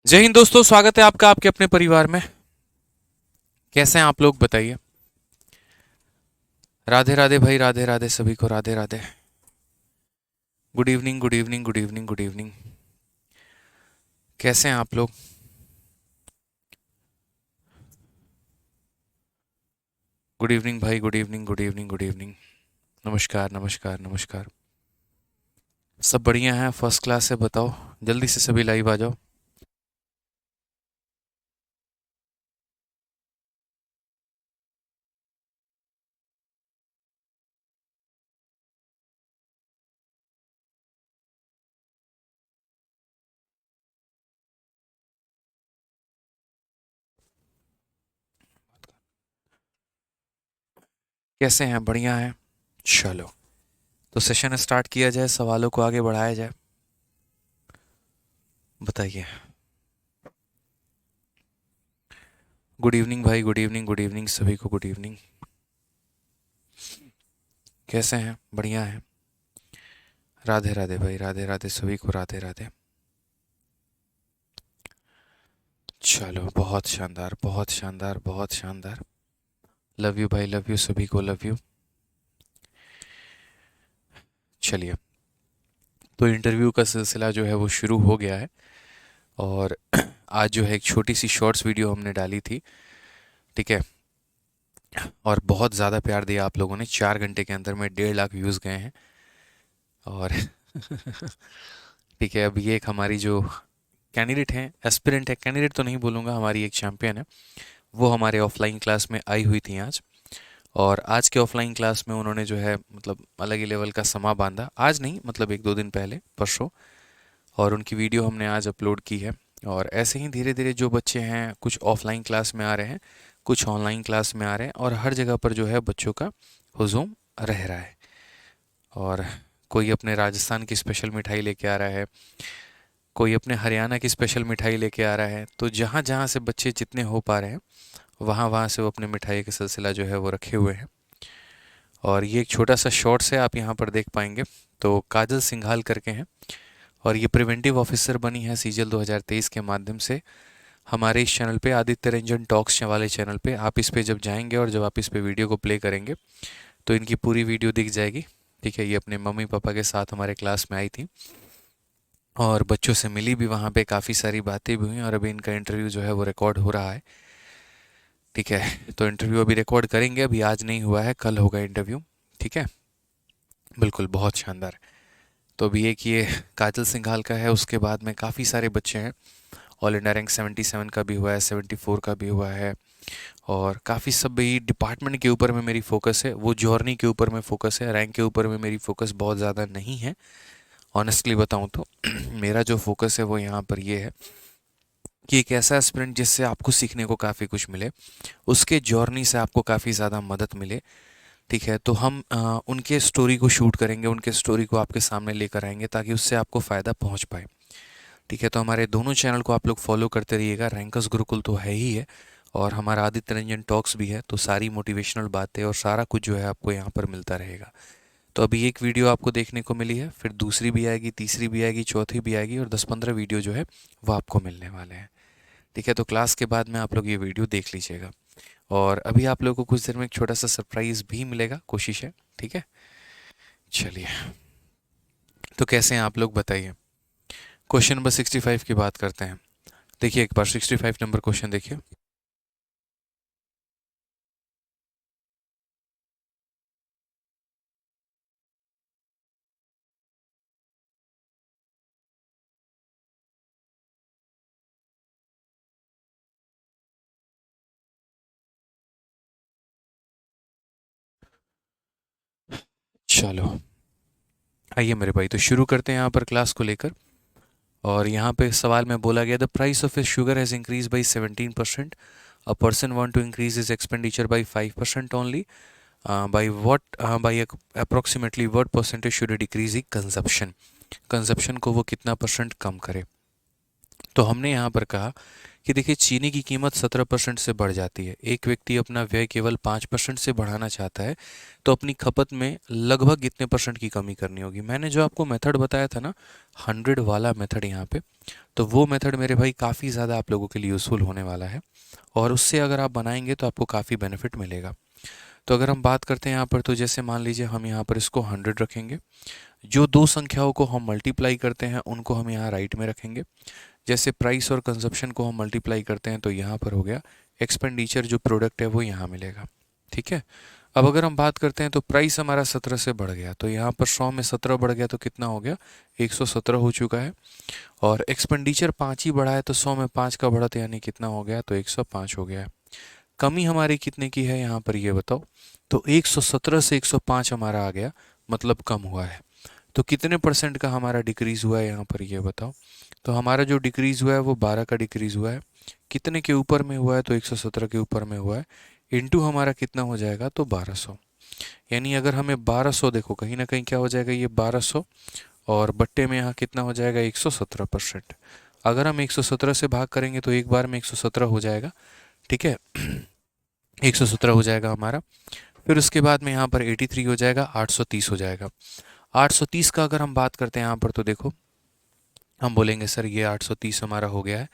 जय हिंद दोस्तों, स्वागत है आपका आपके अपने परिवार में। कैसे हैं आप लोग, बताइए। राधे राधे भाई, राधे राधे सभी को, Radhe Radhe. Good evening, good evening, good evening, good evening. कैसे हैं आप लोग? गुड इवनिंग भाई, good evening, good evening, good evening. नमस्कार, नमस्कार, नमस्कार। सब बढ़िया है, फर्स्ट क्लास है। बताओ, जल्दी से सभी लाइव आ जाओ। कैसे हैं? बढ़िया है। चलो, तो सेशन स्टार्ट किया जाए, सवालों को आगे बढ़ाया जाए। बताइए। गुड इवनिंग भाई, गुड इवनिंग, गुड इवनिंग सभी को, गुड इवनिंग। कैसे हैं? बढ़िया है। राधे राधे भाई, राधे राधे सभी को, राधे राधे। चलो, बहुत शानदार, बहुत शानदार, बहुत शानदार। लव यू भाई, लव यू सभी को, लव यू। चलिए, तो इंटरव्यू का सिलसिला जो है वो शुरू हो गया है। और आज जो है एक छोटी सी शॉर्ट्स वीडियो हमने डाली थी। ठीक है। और बहुत ज़्यादा प्यार दिया आप लोगों ने, 4 घंटे के अंदर में 1.5 लाख व्यूज़ गए हैं। और ठीक है, अब ये एक हमारी जो कैंडिडेट हैं, एस्पिरेंट है, कैंडिडेट तो नहीं बोलूँगा, हमारी एक चैंपियन है। वो हमारे ऑफलाइन क्लास में आई हुई थी आज। और आज के ऑफलाइन क्लास में उन्होंने जो है मतलब अलग ही लेवल का समा बांधा। आज नहीं, मतलब एक दो दिन पहले, परसों। और उनकी वीडियो हमने आज अपलोड की है। और ऐसे ही धीरे धीरे जो बच्चे हैं, कुछ ऑफलाइन क्लास में आ रहे हैं, कुछ ऑनलाइन क्लास में आ रहे हैं, और हर जगह पर जो है बच्चों का हुजूम रह रहा है। और कोई अपने राजस्थान की स्पेशल मिठाई लेके आ रहा है, कोई अपने हरियाणा की स्पेशल मिठाई लेके आ रहा है। तो जहाँ जहाँ से बच्चे जितने हो पा रहे हैं, वहाँ वहाँ से वो अपने मिठाई का सिलसिला जो है वो रखे हुए हैं। और ये एक छोटा सा शॉर्ट्स है, आप यहाँ पर देख पाएंगे। तो काजल सिंघाल करके हैं, और ये प्रिवेंटिव ऑफिसर बनी है सीजल 2023 के माध्यम से। हमारे इस चैनल पे, आदित्य रंजन टॉक्स वाले चैनल पे, आप इस पे जब जाएंगे और जब आप इस पे वीडियो को प्ले करेंगे तो इनकी पूरी वीडियो दिख जाएगी। ठीक है, ये अपने मम्मी पापा के साथ हमारे क्लास में आई थी, और बच्चों से मिली भी, वहाँ पे काफ़ी सारी बातें भी हुई, और अभी इनका इंटरव्यू जो है वो रिकॉर्ड हो रहा है। ठीक है, तो इंटरव्यू अभी रिकॉर्ड करेंगे, अभी आज नहीं हुआ है, कल होगा इंटरव्यू। ठीक है, बिल्कुल, बहुत शानदार। तो अभी एक ये काजल सिंघाल का है, उसके बाद में काफ़ी सारे बच्चे हैं। ऑल इंडिया रैंक 77 का भी हुआ है, 74 का भी हुआ है। और काफ़ी सब भी डिपार्टमेंट के ऊपर में मेरी फोकस है, वो जॉर्नी के ऊपर में फोकस है, रैंक के ऊपर में मेरी फोकस बहुत ज़्यादा नहीं है। ऑनेस्टली बताऊं तो मेरा जो फोकस है वो यहाँ पर ये है कि एक ऐसा स्प्रिंट जिससे आपको सीखने को काफ़ी कुछ मिले, उसके जॉर्नी से आपको काफ़ी ज़्यादा मदद मिले। ठीक है, तो हम उनके स्टोरी को शूट करेंगे, उनके स्टोरी को आपके सामने लेकर आएंगे ताकि उससे आपको फ़ायदा पहुंच पाए। ठीक है, तो हमारे दोनों चैनल को आप लोग फॉलो करते रहिएगा। रैंकर्स गुरुकुल तो है ही है, और हमारा आदित्य रंजन टॉक्स भी है। तो सारी मोटिवेशनल बातें और सारा कुछ जो है आपको यहाँ पर मिलता रहेगा। तो अभी एक वीडियो आपको देखने को मिली है, फिर दूसरी भी आएगी, तीसरी भी आएगी, चौथी भी आएगी, और 10-15 वीडियो जो है वो आपको मिलने वाले हैं। ठीक है, तो क्लास के बाद में आप लोग ये वीडियो देख लीजिएगा। और अभी आप लोगों को कुछ देर में एक छोटा सा सरप्राइज भी मिलेगा, कोशिश है। ठीक है, चलिए। तो कैसे हैं आप लोग, बताइए। क्वेश्चन नंबर 65 की बात करते हैं। देखिए एक बार 65 नंबर क्वेश्चन देखिए। चलो, आइए मेरे भाई, तो शुरू करते हैं यहाँ पर क्लास को लेकर। और यहाँ पे सवाल में बोला गया, the price of sugar has increase by 17%। A person want to increase is expenditure by 5% only. By what, by approximately what percentage should decrease he consumption. Consumption को वो कितना परसेंट कम करे। तो हमने यहाँ पर कहा कि देखिए चीनी की कीमत 17% से बढ़ जाती है। एक व्यक्ति अपना व्यय केवल 5% से बढ़ाना चाहता है तो अपनी खपत में लगभग कितने परसेंट की कमी करनी होगी। मैंने जो आपको मेथड बताया था ना, 100 वाला मेथड यहाँ पे, तो वो मेथड मेरे भाई काफ़ी ज़्यादा आप लोगों के लिए यूज़फुल होने वाला है और उससे अगर आप बनाएंगे तो आपको काफ़ी बेनिफिट मिलेगा। तो अगर हम बात करते हैं यहाँ पर, तो जैसे मान लीजिए हम यहाँ पर इसको 100 रखेंगे, जो दो संख्याओं को हम मल्टीप्लाई करते हैं उनको हम यहाँ राइट में रखेंगे। जैसे प्राइस और कंजप्शन को हम मल्टीप्लाई करते हैं तो यहाँ पर हो गया एक्सपेंडिचर, जो प्रोडक्ट है वो यहाँ मिलेगा। ठीक है, अब अगर हम बात करते हैं तो प्राइस हमारा 17 से बढ़ गया, तो यहाँ पर 100 में 17 बढ़ गया तो कितना हो गया, 117 हो चुका है। और एक्सपेंडिचर 5 ही बढ़ा है तो 100 में 5 का बढ़त यानी कितना हो गया, तो 105 हो गया है। कमी हमारी कितने की है यहाँ पर ये बताओ, तो 117 से 105 हमारा आ गया, मतलब कम हुआ है। तो कितने परसेंट का हमारा डिक्रीज़ हुआ है यहाँ पर ये बताओ, तो हमारा जो डिक्रीज़ हुआ है वो 12 का डिक्रीज़ हुआ है। कितने के ऊपर में हुआ है, तो 117 के ऊपर में हुआ है, इनटू हमारा कितना हो जाएगा, तो 1200। यानी अगर हमें 1200, देखो कहीं ना कहीं क्या हो जाएगा ये 1200, और बट्टे में यहाँ कितना हो जाएगा 117%। अगर हम 117 से भाग करेंगे तो एक बार में 117 हो जाएगा। ठीक है, 117 हो जाएगा हमारा। फिर उसके बाद में यहाँ पर 83 हो जाएगा, 830 हो जाएगा। 830 का अगर हम बात करते हैं यहाँ पर, तो देखो हम बोलेंगे सर ये 830 हमारा हो गया है।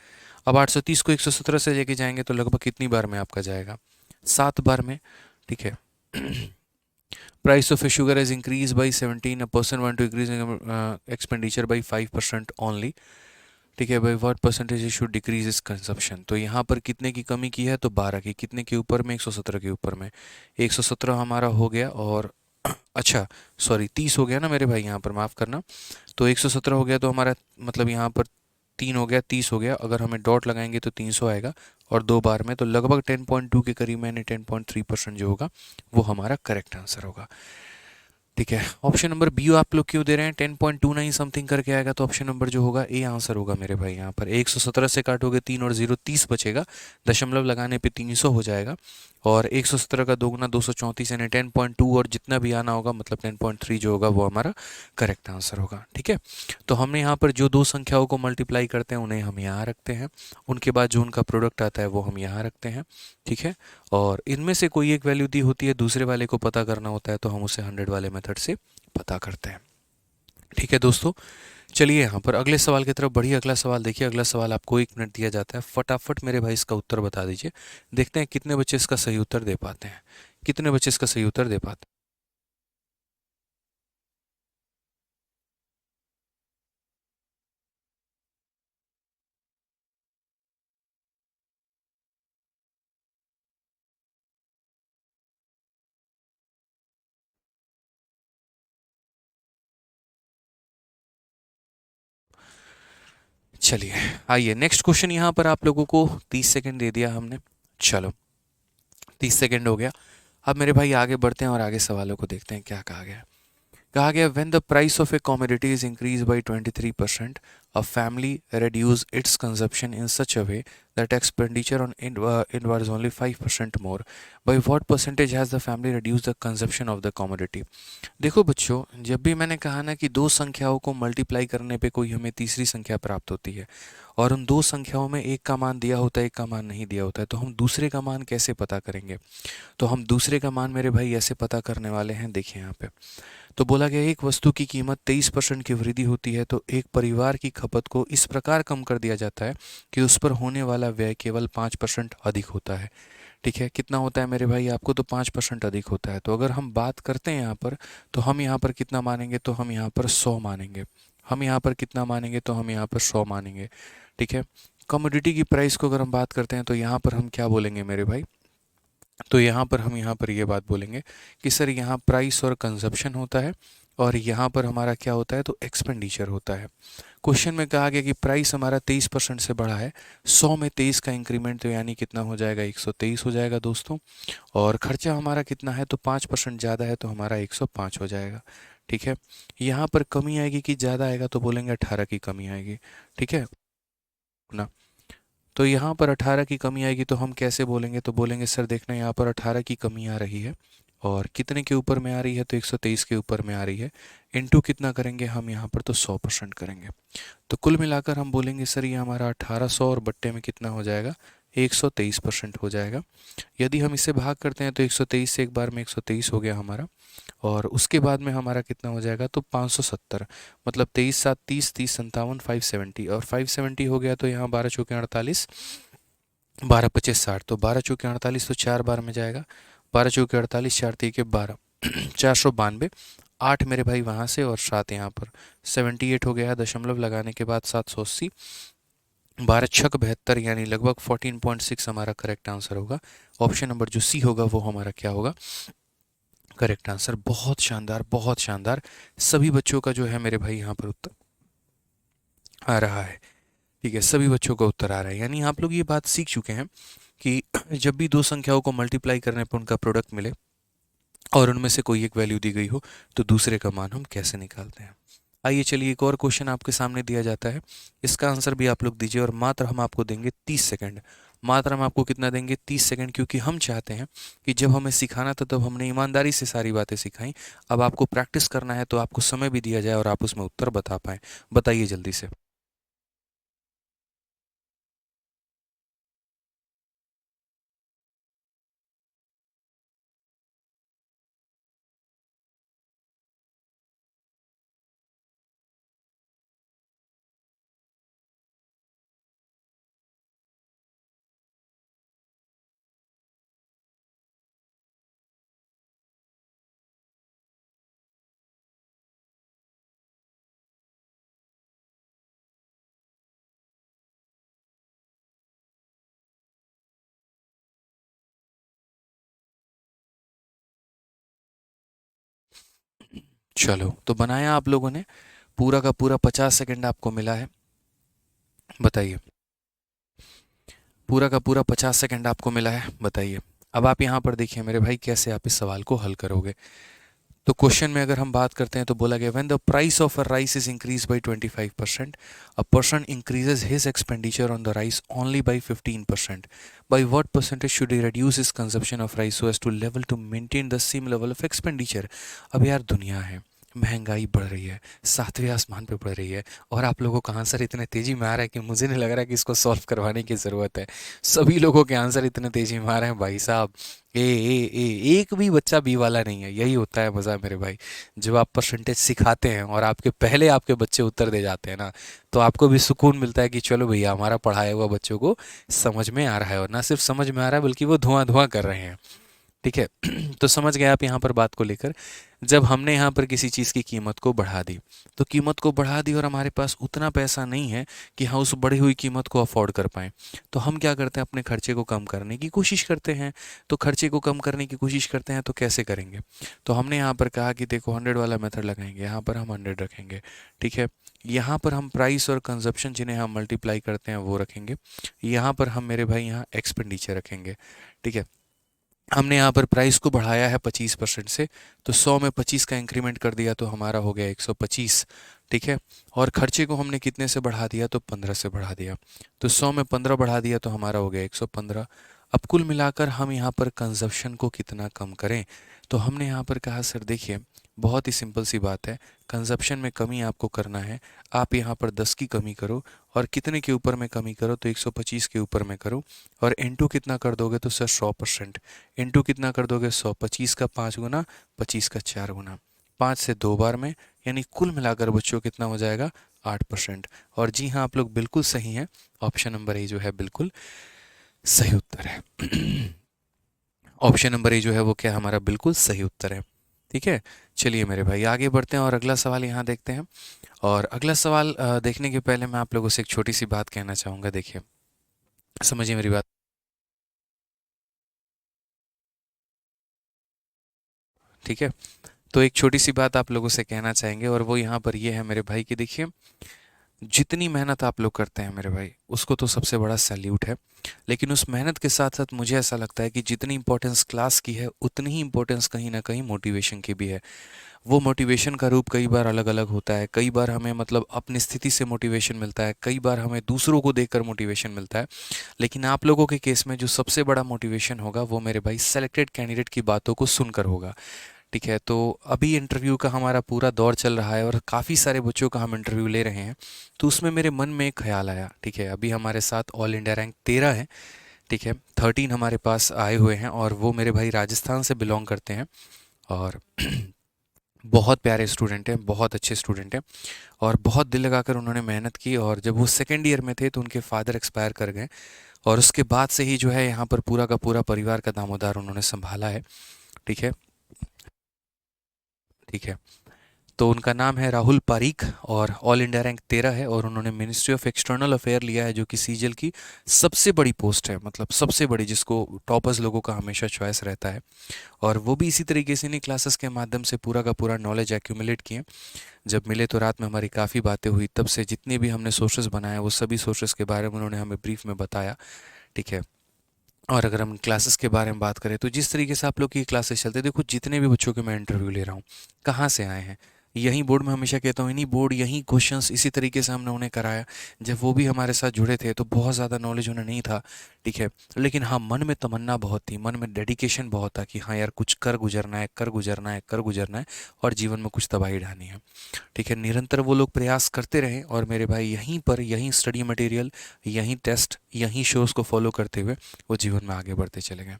अब 830 को 117 से लेके जाएंगे तो लगभग कितनी बार में आपका जाएगा, 7 बार में। ठीक है, price of a sugar has increase by 17, a person want to increase expenditure by 5% only. ठीक है भाई, what percentage should decrease is consumption, तो यहाँ पर कितने की कमी की है, तो 12 की। कितने के ऊपर में, 117 के ऊपर में। 117 हमारा हो गया, और अच्छा सॉरी 30 हो गया ना मेरे भाई, यहाँ पर माफ़ करना। तो 117 हो गया तो हमारा मतलब यहाँ पर 3 हो गया, 30 हो गया। अगर हमें डॉट लगाएंगे तो 300 आएगा, और 2 बार में, तो लगभग 10.2 के करीब, मैंने 10.3% जो होगा वो हमारा करेक्ट आंसर होगा। ठीक है, ऑप्शन नंबर बी आप लोग क्यों दे रहे हैं, 10.29 समथिंग करके आएगा, तो ऑप्शन नंबर जो होगा ए आंसर होगा मेरे भाई। यहाँ पर 117 से काटोगे 3 और 0 30 बचेगा, दशमलव लगाने पे 300 हो जाएगा, और 117 का दोगुना 234 यानी 10.2, और जितना भी आना होगा मतलब 10.3 जो होगा वो हमारा करेक्ट आंसर होगा। ठीक है, तो हमने यहाँ पर जो दो संख्याओं को मल्टीप्लाई करते हैं उन्हें हम यहाँ रखते हैं, उनके बाद जो उनका प्रोडक्ट आता है वो हम यहाँ रखते हैं। ठीक है, और इनमें से कोई एक वैल्यू दी होती है, दूसरे वाले को पता करना होता है, तो हम उसे 100 वाले मेथड से पता करते हैं। ठीक है दोस्तों, चलिए यहाँ पर अगले सवाल की तरफ बढ़िए। अगला सवाल देखिए, अगला सवाल आपको 1 मिनट दिया जाता है, फटाफट मेरे भाई इसका उत्तर बता दीजिए। देखते हैं कितने बच्चे इसका सही उत्तर दे पाते हैं, कितने बच्चे इसका सही उत्तर दे पाते हैं। चलिए आइए, नेक्स्ट क्वेश्चन। यहाँ पर आप लोगों को 30 सेकंड दे दिया हमने, चलो 30 सेकंड हो गया। अब मेरे भाई आगे बढ़ते हैं और आगे सवालों को देखते हैं क्या कहा गया है। कहा गया, when the price of A commodity is increase by 23%, a family reduce its consumption in such a way that expenditure on inward is only 5% more. By what percentage has the family reduced the consumption of the commodity? देखो बच्चों, जब भी मैंने कहा ना कि दो संख्याओं को मल्टीप्लाई करने पे कोई हमें तीसरी संख्या प्राप्त होती है, और उन दो संख्याओं में एक का मान दिया होता है, एक का मान नहीं दिया होता है, तो हम दूसरे का मान कैसे पता करेंगे। तो हम दूसरे का मान मेरे भाई ऐसे पता करने वाले हैं, देखिए यहाँ पे। तो बोला गया, एक वस्तु की कीमत 23% की वृद्धि होती है तो एक परिवार की खपत को इस प्रकार कम कर दिया जाता है कि उस पर होने वाला व्यय केवल 5% अधिक होता है। ठीक है, कितना होता है मेरे भाई, आपको तो 5% अधिक होता है। तो अगर हम बात करते हैं यहाँ पर, तो हम यहाँ पर कितना मानेंगे, तो हम यहाँ पर 100 मानेंगे। हम यहाँ पर कितना मानेंगे, तो हम यहाँ पर 100 मानेंगे। ठीक है, कमोडिटी की प्राइस को अगर हम बात करते हैं तो यहाँ पर हम क्या बोलेंगे मेरे भाई, तो यहाँ पर हम यहाँ पर ये बात बोलेंगे कि सर यहाँ प्राइस और कंजप्शन होता है, और यहाँ पर हमारा क्या होता है, तो एक्सपेंडिचर होता है। क्वेश्चन में कहा गया कि प्राइस हमारा 23% से बढ़ा है, 100 में 23 का इंक्रीमेंट, तो यानी कितना हो जाएगा, 123 हो जाएगा दोस्तों। और खर्चा हमारा कितना है, तो 5% ज़्यादा है, तो हमारा 105 हो जाएगा। ठीक है, यहाँ पर कमी आएगी कि ज़्यादा आएगा, तो बोलेंगे 18 की कमी आएगी। ठीक है ना, तो यहाँ पर 18 की कमी आएगी, तो हम कैसे बोलेंगे, तो बोलेंगे सर देखना यहाँ पर 18 की कमी आ रही है, और कितने के ऊपर में आ रही है, तो 123 के ऊपर में आ रही है। इनटू कितना करेंगे हम यहाँ पर, तो 100% करेंगे। तो कुल मिलाकर हम बोलेंगे सर ये हमारा 1800 और बट्टे में कितना हो जाएगा, 123% हो जाएगा। यदि हम इसे भाग करते हैं तो 123 से एक बार में 123 हो गया हमारा, और उसके बाद में हमारा कितना हो जाएगा, तो 570, मतलब 23 7 30 30 57 570, और 570 हो गया तो यहाँ 12 चौके 48, 12 25 60, तो 12 चौके 48 तो 4 बार में जाएगा, 12 चौके 48, 4 3 के 12, 492, 8 मेरे भाई वहाँ से और 7 यहाँ पर, 78 हो गया। दशमलव लगाने के बाद 780, 12 छक 72, यानी लगभग 14.6 हमारा करेक्ट आंसर होगा। ऑप्शन नंबर जो सी होगा वो हमारा क्या होगा, करेक्ट आंसर। बहुत शानदार, बहुत शानदार। सभी बच्चों का जो है मेरे भाई यहाँ पर उत्तर आ रहा है। ठीक है, सभी बच्चों का उत्तर आ रहा है, यानी आप लोग ये बात सीख चुके हैं कि जब भी दो संख्याओं को मल्टीप्लाई करने पर उनका प्रोडक्ट मिले और उनमें से कोई एक वैल्यू दी गई हो तो दूसरे का मान हम कैसे निकालते हैं। आइए चलिए, एक और क्वेश्चन आपके सामने दिया जाता है, इसका आंसर भी आप लोग दीजिए, और मात्र हम आपको देंगे 30 सेकंड। मात्र हम आपको कितना देंगे, 30 सेकंड, क्योंकि हम चाहते हैं कि जब हमें सिखाना था तब हमने ईमानदारी से सारी बातें सिखाई। अब आपको प्रैक्टिस करना है तो आपको समय भी दिया जाए और आप उसमें उत्तर बता पाएँ। बताइए जल्दी से। चलो, तो बनाया आप लोगों ने, पूरा का पूरा 50 सेकंड आपको मिला है। बताइए, पूरा का पूरा 50 सेकंड आपको मिला है, बताइए। अब आप यहाँ पर देखिए मेरे भाई कैसे आप इस सवाल को हल करोगे। तो क्वेश्चन में अगर हम बात करते हैं तो बोला गया, when the price of a rice is increase by 25%, a person increases his expenditure on the rice only by 15%, by what percentage should he reduce his consumption of rice so as to level to maintain the same level of expenditure. अब यार दुनिया है, महंगाई बढ़ रही है, सातवें आसमान पे बढ़ रही है, और आप लोगों का आंसर इतने तेजी में आ रहा है कि मुझे नहीं लग रहा है कि इसको सॉल्व करवाने की ज़रूरत है। सभी लोगों के आंसर इतने तेजी में आ रहे हैं भाई साहब। एक भी बच्चा बी वाला नहीं है। यही होता है मज़ा मेरे भाई, जब आप परसेंटेज सिखाते हैं और आपके पहले आपके बच्चे उत्तर दे जाते हैं ना, तो आपको भी सुकून मिलता है कि चलो भैया हमारा पढ़ाया हुआ बच्चों को समझ में आ रहा है, और ना सिर्फ समझ में आ रहा है बल्कि वो धुआं धुआं कर रहे हैं। ठीक है। तो समझ गए आप यहाँ पर बात को लेकर। जब हमने यहाँ पर किसी चीज़ की कीमत को बढ़ा दी, तो कीमत को बढ़ा दी और हमारे पास उतना पैसा नहीं है कि हाँ उस बढ़ी हुई कीमत को अफोर्ड कर पाएँ, तो हम क्या करते हैं, अपने खर्चे को कम करने की कोशिश करते हैं। तो खर्चे को कम करने की कोशिश करते हैं तो कैसे करेंगे, तो हमने यहाँ पर कहा कि देखो 100 वाला मेथड लगाएंगे, यहाँ पर हम 100 रखेंगे। ठीक है, यहाँ पर हम प्राइस और कंजप्शन जिन्हें हम मल्टीप्लाई करते हैं वो रखेंगे। यहाँ पर हम मेरे भाई यहाँ एक्सपेंडिचर रखेंगे। ठीक है, हमने यहाँ पर प्राइस को बढ़ाया है 25% से, तो 100 में 25 का इंक्रीमेंट कर दिया तो हमारा हो गया 125। ठीक है, और खर्चे को हमने कितने से बढ़ा दिया, तो 15 से बढ़ा दिया, तो 100 में 15 बढ़ा दिया तो हमारा हो गया 115। अब कुल मिलाकर हम यहाँ पर कंजप्शन को कितना कम करें, तो हमने यहाँ पर कहा सर देखिए बहुत ही सिंपल सी बात है, कंजप्शन में कमी आपको करना है। आप यहाँ पर 10 की कमी करो, और कितने के ऊपर में कमी करो, तो 125 के ऊपर में करो, और इनटू कितना कर दोगे, तो सर 100%। इनटू कितना कर दोगे, 100, 25 का 5 गुना, 25 का 4 गुना, 5 से 2 बार में, यानी कुल मिलाकर बच्चों कितना हो जाएगा, 8%। और जी हाँ, आप लोग बिल्कुल सही हैं, ऑप्शन नंबर ए जो है बिल्कुल सही उत्तर है। ऑप्शन नंबर ए जो है वो क्या हमारा बिल्कुल सही उत्तर है। ठीक है, चलिए मेरे भाई आगे बढ़ते हैं और अगला सवाल यहाँ देखते हैं। और अगला सवाल देखने के पहले मैं आप लोगों से एक छोटी सी बात कहना चाहूँगा। देखिए, समझिए मेरी बात। ठीक है, तो एक छोटी सी बात आप लोगों से कहना चाहेंगे, और वो यहाँ पर ये है मेरे भाई कि देखिए जितनी मेहनत आप लोग करते हैं मेरे भाई, उसको तो सबसे बड़ा सैल्यूट है। लेकिन उस मेहनत के साथ साथ मुझे ऐसा लगता है कि जितनी इंपॉर्टेंस क्लास की है उतनी ही इंपॉर्टेंस कहीं ना कहीं मोटिवेशन की भी है। वो मोटिवेशन का रूप कई बार अलग अलग होता है। कई बार हमें मतलब अपनी स्थिति से मोटिवेशन मिलता है, कई बार हमें दूसरों को देखकर मोटिवेशन मिलता है। लेकिन आप लोगों के केस में जो सबसे बड़ा मोटिवेशन होगा वो मेरे भाई सेलेक्टेड कैंडिडेट की बातों को सुनकर होगा। ठीक है, तो अभी इंटरव्यू का हमारा पूरा दौर चल रहा है और काफ़ी सारे बच्चों का हम इंटरव्यू ले रहे हैं। तो उसमें मेरे मन में एक ख्याल आया। ठीक है, अभी हमारे साथ ऑल इंडिया रैंक 13 है। ठीक है, 13 हमारे पास आए हुए हैं और वो मेरे भाई राजस्थान से बिलोंग करते हैं। और बहुत प्यारे स्टूडेंट हैं, बहुत अच्छे स्टूडेंट हैं और बहुत दिल लगाकर उन्होंने मेहनत की। और जब वो सेकेंड ईयर में थे तो उनके फादर एक्सपायर कर गए और उसके बाद से ही जो है यहाँ पर पूरा का पूरा परिवार का दामोदार उन्होंने संभाला है। ठीक है। ठीक है, तो उनका नाम है राहुल पारीक और ऑल इंडिया रैंक 13 है और उन्होंने मिनिस्ट्री ऑफ एक्सटर्नल अफेयर लिया है, जो कि सीजीएल की सबसे बड़ी पोस्ट है, मतलब सबसे बड़ी, जिसको टॉपर्स लोगों का हमेशा चॉइस रहता है। और वो भी इसी तरीके से इन्हीं क्लासेस के माध्यम से पूरा का पूरा नॉलेज एक्यूमुलेट किए। जब मिले तो रात में हमारी काफ़ी बातें हुई, तब से जितने भी हमने सोर्सेज बनाए वो सभी सोर्सेज के बारे में उन्होंने हमें ब्रीफ में बताया। ठीक है, और अगर हम क्लासेस के बारे में बात करें तो जिस तरीके से आप लोग की क्लासेस चलते हैं, देखो जितने भी बच्चों के मैं इंटरव्यू ले रहा हूँ कहाँ से आए हैं, यही बोर्ड में हमेशा कहता हूँ, इन्हीं बोर्ड यही क्वेश्चंस इसी तरीके से हमने उन्हें कराया। जब वो भी हमारे साथ जुड़े थे तो बहुत ज़्यादा नॉलेज उन्हें नहीं था। ठीक है, लेकिन हाँ मन में तमन्ना बहुत थी, मन में डेडिकेशन बहुत था कि हाँ यार कुछ कर गुजरना है, कर गुजरना है, कर गुजरना है और जीवन में कुछ तबाही ढानी है। ठीक है, निरंतर वो लोग प्रयास करते रहें और मेरे भाई यहीं पर यहीं स्टडी मटेरियल, यहीं टेस्ट, यहीं शोज़ को फॉलो करते हुए वो जीवन में आगे बढ़ते चले गए।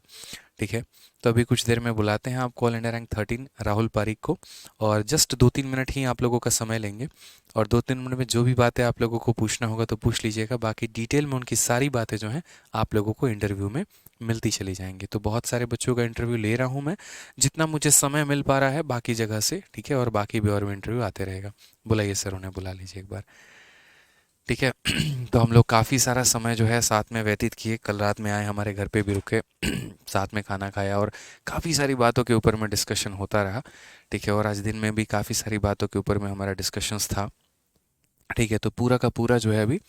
ठीक है, तो अभी कुछ देर में बुलाते हैं आपको all India rank 13 Rahul Pareek को, और जस्ट 2-3 मिनट ही आप लोगों का समय लेंगे और 2-3 मिनट में जो भी बातें आप लोगों को पूछना होगा तो पूछ लीजिएगा। बाकी डिटेल में उनकी सारी बातें जो हैं आप लोगों को इंटरव्यू में मिलती चली जाएंगी। तो बहुत सारे बच्चों का इंटरव्यू ले रहा हूँ मैं, जितना मुझे समय मिल पा रहा है बाकी जगह से। ठीक है, और बाकी भी और भी इंटरव्यू आते रहेगा। बुलाइए सर, उन्हें बुला लीजिए एक बार। ठीक है। तो हम लोग काफ़ी सारा समय जो है साथ में व्यतीत किए, कल रात में आए, हमारे घर पे भी रुके, साथ में खाना खाया और काफ़ी सारी बातों के ऊपर में डिस्कशन होता रहा। ठीक है, और आज दिन में भी काफ़ी सारी बातों के ऊपर में हमारा डिस्कशंस था। ठीक है, तो पूरा का पूरा जो है अभी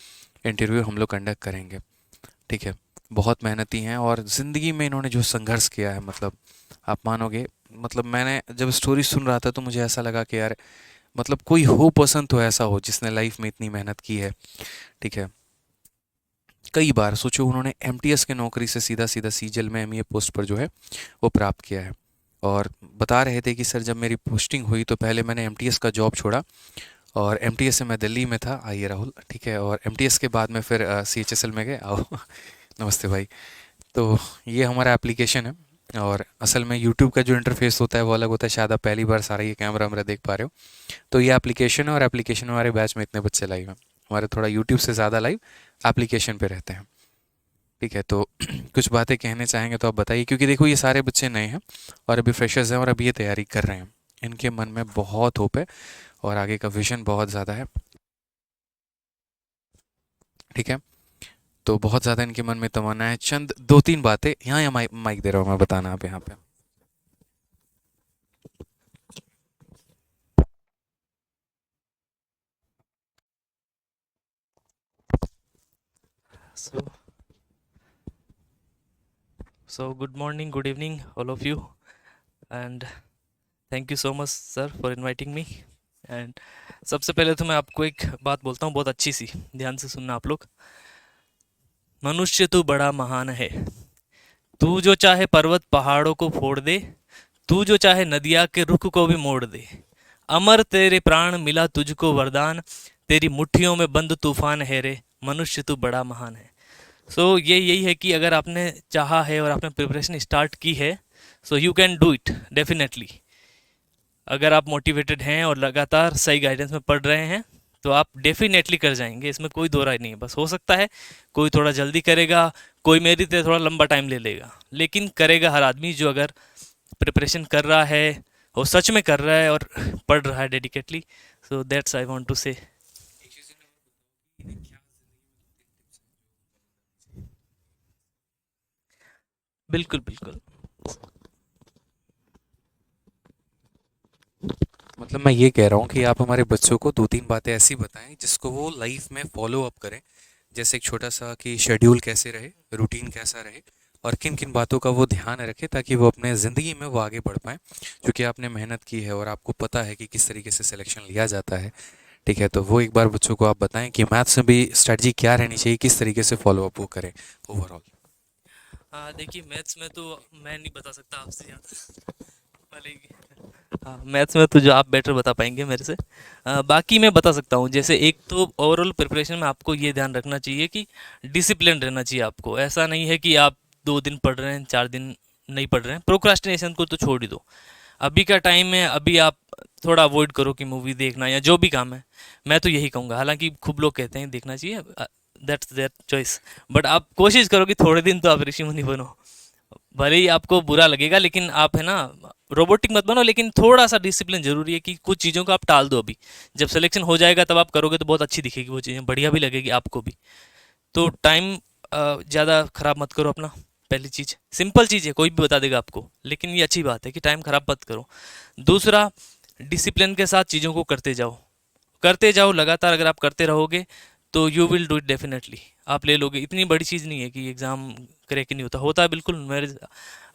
इंटरव्यू हम लोग कंडक्ट करेंगे। ठीक है, बहुत मेहनती हैं और ज़िंदगी में इन्होंने जो संघर्ष किया है, मतलब आप मानोगे, मतलब मैंने जब स्टोरी सुन रहा था तो मुझे ऐसा लगा कि यार मतलब कोई हो पर्सन तो ऐसा हो जिसने लाइफ में इतनी मेहनत की है। ठीक है, कई बार सोचो उन्होंने एमटीएस के नौकरी से सीधा सीधा सीजीएल में एमईए पोस्ट पर जो है वो प्राप्त किया है। और बता रहे थे कि सर जब मेरी पोस्टिंग हुई तो पहले मैंने एमटीएस का जॉब छोड़ा और एमटीएस से मैं दिल्ली में था, आइए राहुल, ठीक है, और एमटीएस के बाद में फिर सीएचएसएल में गए, आओ नमस्ते भाई। तो ये हमारा एप्लीकेशन है और असल में यूट्यूब का जो इंटरफेस होता है वो अलग होता है, शायद आप पहली बार सारा ये कैमरा वैमरा देख पा रहे हो। तो ये एप्लीकेशन है और एप्लीकेशन में हमारे बैच में इतने बच्चे लाइव हैं, हमारे थोड़ा यूट्यूब से ज़्यादा लाइव एप्लीकेशन पे रहते हैं। ठीक है, तो कुछ बातें कहने चाहेंगे तो आप बताइए, क्योंकि देखो ये सारे बच्चे नए हैं और अभी फ्रेशर्स हैं और अभी ये तैयारी कर रहे हैं। इनके मन में बहुत होप है और आगे का विजन बहुत ज़्यादा है। ठीक है, तो बहुत ज़्यादा इनके मन में तमन्ना है। चंद 2-3 बातें यहाँ माइक माइक दे रहा हूँ मैं, बताना आप यहाँ पे। So, so good morning, good evening, all of you, and thank you so much, sir, for inviting me. And सबसे पहले तो मैं आपको एक बात बोलता हूँ, बहुत अच्छी सी, ध्यान से सुनना आप लोग। मनुष्य तू बड़ा महान है, तू जो चाहे पर्वत पहाड़ों को फोड़ दे, तू जो चाहे नदिया के रुख को भी मोड़ दे। अमर तेरे प्राण मिला तुझको वरदान, तेरी मुट्ठियों में बंद तूफान है रे, मनुष्य तू बड़ा महान है। सो ये यही है कि अगर आपने चाहा है और आपने प्रिपरेशन स्टार्ट की है, so you can do it definitely. अगर आप मोटिवेटेड हैं और लगातार सही गाइडेंस में पढ़ रहे हैं तो आप डेफिनेटली कर जाएंगे, इसमें कोई दो राय नहीं है। बस हो सकता है कोई थोड़ा जल्दी करेगा, कोई मेरी तरह थोड़ा लंबा टाइम ले लेगा, लेकिन करेगा हर आदमी जो अगर प्रिपरेशन कर रहा है और सच में कर रहा है और पढ़ रहा है dedicatedly. So that's I want to say. बिल्कुल बिल्कुल। मतलब मैं ये कह रहा हूँ कि आप हमारे बच्चों को 2-3 बातें ऐसी बताएं जिसको वो लाइफ में फॉलो अप करें। जैसे एक छोटा सा कि शेड्यूल कैसे रहे, रूटीन कैसा रहे, और किन किन बातों का वो ध्यान रखे ताकि वो अपने ज़िंदगी में वो आगे बढ़ पाएँ। क्योंकि आपने मेहनत की है और आपको पता है कि किस तरीके से सिलेक्शन लिया जाता है। ठीक है, तो वो एक बार बच्चों को आप बताएं कि मैथ्स में भी स्ट्रेटजी क्या रहनी चाहिए, किस तरीके से फॉलो अप वो करें ओवरऑल। हाँ देखिए, मैथ्स में तो मैं नहीं बता सकता आपसे ज़्यादा। भले ही हाँ, मैथ्स में तो जो आप बेटर बता पाएंगे मेरे से। बाकी मैं बता सकता हूँ, जैसे एक तो ओवरऑल प्रिपरेशन में आपको ये ध्यान रखना चाहिए कि डिसिप्लिन रहना चाहिए आपको। ऐसा नहीं है कि आप 2 दिन पढ़ रहे हैं, 4 दिन नहीं पढ़ रहे हैं। प्रोक्रास्टिनेशन को तो छोड़ ही दो। अभी का टाइम है, अभी आप थोड़ा अवॉइड करो कि मूवी देखना या जो भी काम है। मैं तो यही कहूँगा, हालांकि खूब लोग कहते हैं देखना चाहिए, दैट्स देयर चॉइस। बट आप कोशिश करो कि थोड़े दिन तो आप ऋषि मुनि बनो। भले ही आपको बुरा लगेगा, लेकिन आप है ना, रोबोटिक मत बनो, लेकिन थोड़ा सा डिसिप्लिन जरूरी है कि कुछ चीज़ों को आप टाल दो अभी। जब सिलेक्शन हो जाएगा तब आप करोगे तो बहुत अच्छी दिखेगी वो चीज़ें, बढ़िया भी लगेगी आपको भी। तो टाइम ज़्यादा खराब मत करो अपना। पहली चीज़ सिंपल चीज़ है, कोई भी बता देगा आपको, लेकिन ये अच्छी बात है कि टाइम खराब मत करो। दूसरा, डिसिप्लिन के साथ चीज़ों को करते जाओ लगातार। अगर आप करते रहोगे तो you will do it definitely. आप ले लोगे। इतनी बड़ी चीज़ नहीं है कि एग्ज़ाम क्रैक ही नहीं होता, होता है बिल्कुल। मेरे,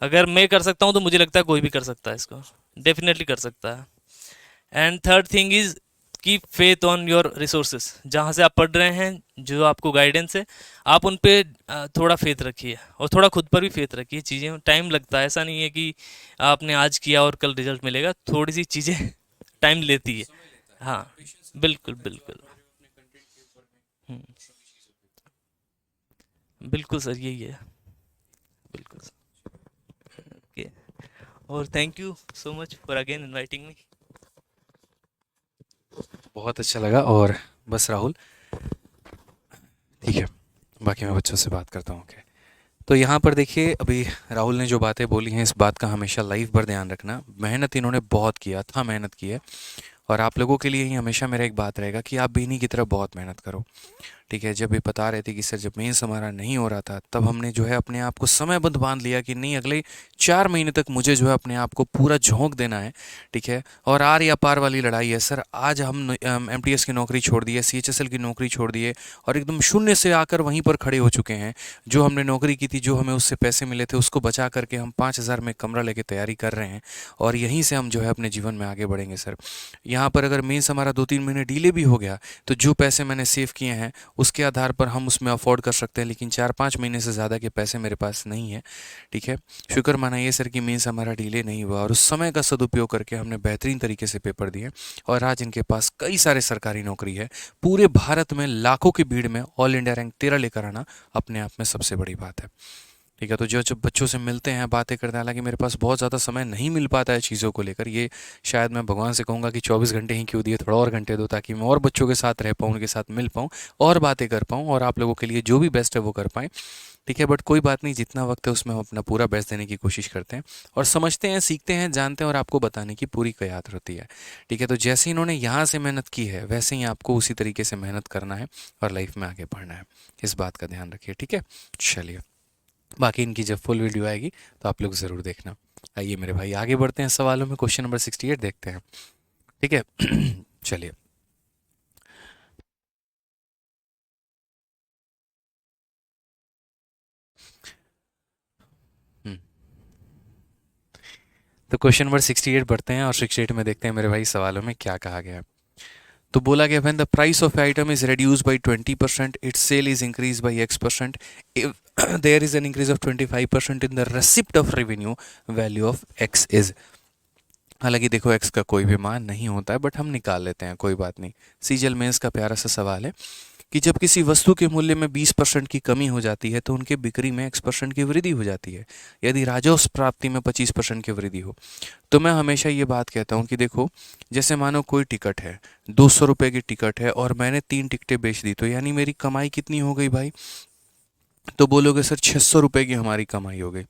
अगर मैं कर सकता हूँ तो मुझे लगता है कोई भी कर सकता है इसको, डेफिनेटली कर सकता है। And third thing is, keep faith on your resources. जहाँ से आप पढ़ रहे हैं, जो आपको गाइडेंस है, आप उन पे थोड़ा फेथ रखिए, और थोड़ा खुद पर भी फेथ रखिए। चीज़ें टाइम लगता है, ऐसा नहीं है कि आपने आज किया और कल रिजल्ट मिलेगा। थोड़ी सी चीज़ें टाइम लेती है। हाँ, बिल्कुल बिल्कुल। हम्म, बिल्कुल सर, यही है। बिल्कुल सर। ओके, और thank you so much for again inviting me. बहुत अच्छा लगा। और बस राहुल, ठीक है, बाकी मैं बच्चों से बात करता हूँ। ओके, तो यहाँ पर देखिए, अभी राहुल ने जो बातें बोली हैं, इस बात का हमेशा लाइफ भर ध्यान रखना। मेहनत इन्होंने बहुत किया था, मेहनत की है। और आप लोगों के लिए ही हमेशा मेरा एक बात रहेगा कि आप भी इन्हीं की तरह बहुत मेहनत करो। ठीक है, जब ये बता रहे थे कि सर जब मेंस हमारा नहीं हो रहा था, तब हमने जो है अपने आप को समयबद्ध बांध लिया कि नहीं, अगले 4 महीने तक मुझे जो है अपने आप को पूरा झोंक देना है। ठीक है, और आर या पार वाली लड़ाई है सर। आज हम एमटीएस की नौकरी छोड़ दी है, सीएचएसएल की नौकरी छोड़ दी है, और एकदम शून्य से आकर वहीं पर खड़े हो चुके हैं। जो हमने नौकरी की थी, जो हमें उससे पैसे मिले थे, उसको बचा करके हम 5,000 में कमरा लेके तैयारी कर रहे हैं। और यहीं से हम जो है अपने जीवन में आगे बढ़ेंगे सर। यहाँ पर अगर मेंस हमारा 2-3 महीने डिले भी हो गया, तो जो पैसे मैंने सेव किए हैं उसके आधार पर हम उसमें अफोर्ड कर सकते हैं, लेकिन 4-5 महीने से ज़्यादा के पैसे मेरे पास नहीं है। ठीक है, शुक्र मनाइए सर कि मीन्स हमारा डिले नहीं हुआ, और उस समय का सदुपयोग करके हमने बेहतरीन तरीके से पेपर दिए, और आज इनके पास कई सारे सरकारी नौकरी है। पूरे भारत में लाखों की भीड़ में ऑल इंडिया रैंक 13 लेकर आना अपने आप में सबसे बड़ी बात है। ठीक है, तो जो जब बच्चों से मिलते हैं, बातें करते हैं, हालांकि मेरे पास बहुत ज़्यादा समय नहीं मिल पाता है चीज़ों को लेकर, ये शायद मैं भगवान से कहूँगा कि 24 घंटे ही क्यों दिए, थोड़ा और घंटे दो, ताकि मैं और बच्चों के साथ रह पाऊँ, उनके साथ मिल पाऊँ, और बातें कर पाऊँ, और आप लोगों के लिए जो भी बेस्ट है वो कर पाएँ। ठीक है, बट कोई बात नहीं, जितना वक्त है उसमें हम अपना पूरा बेस्ट देने की कोशिश करते हैं, और समझते हैं, सीखते हैं, जानते हैं, और आपको बताने की पूरी कयात होती है। ठीक है, तो जैसे इन्होंने यहाँ से मेहनत की है, वैसे ही आपको उसी तरीके से मेहनत करना है और लाइफ में आगे बढ़ना है। इस बात का ध्यान रखिए। ठीक है, चलिए, बाकी इनकी जब फुल वीडियो आएगी तो आप लोग ज़रूर देखना। आइए मेरे भाई, आगे बढ़ते हैं सवालों में। क्वेश्चन नंबर 68 देखते हैं। ठीक है, चलिए। हम्म, तो क्वेश्चन नंबर 68 बढ़ते हैं, और 68 में देखते हैं मेरे भाई सवालों में क्या कहा गया है। तो बोला गया, when the price of item is reduced by 20%, its sale is increased by X%, if there is an increase of 25% in the receipt of revenue, value of X is। हालांकि देखो, एक्स का कोई भी मान नहीं होता है, बट हम निकाल लेते हैं, कोई बात नहीं। सीजल मेंस का प्यारा सा सवाल है कि जब किसी वस्तु के मूल्य में 20% की कमी हो जाती है, तो उनके बिक्री में X% की वृद्धि हो जाती है, यदि राजस्व प्राप्ति में 25% की वृद्धि हो। तो मैं हमेशा ये बात कहता हूँ कि देखो, जैसे मानो कोई टिकट है, 200 रुपये की टिकट है, और मैंने 3 टिकटें बेच दी, तो यानी मेरी कमाई कितनी हो गई भाई? तो बोलोगे सर 600 रुपये की हमारी कमाई हो गई।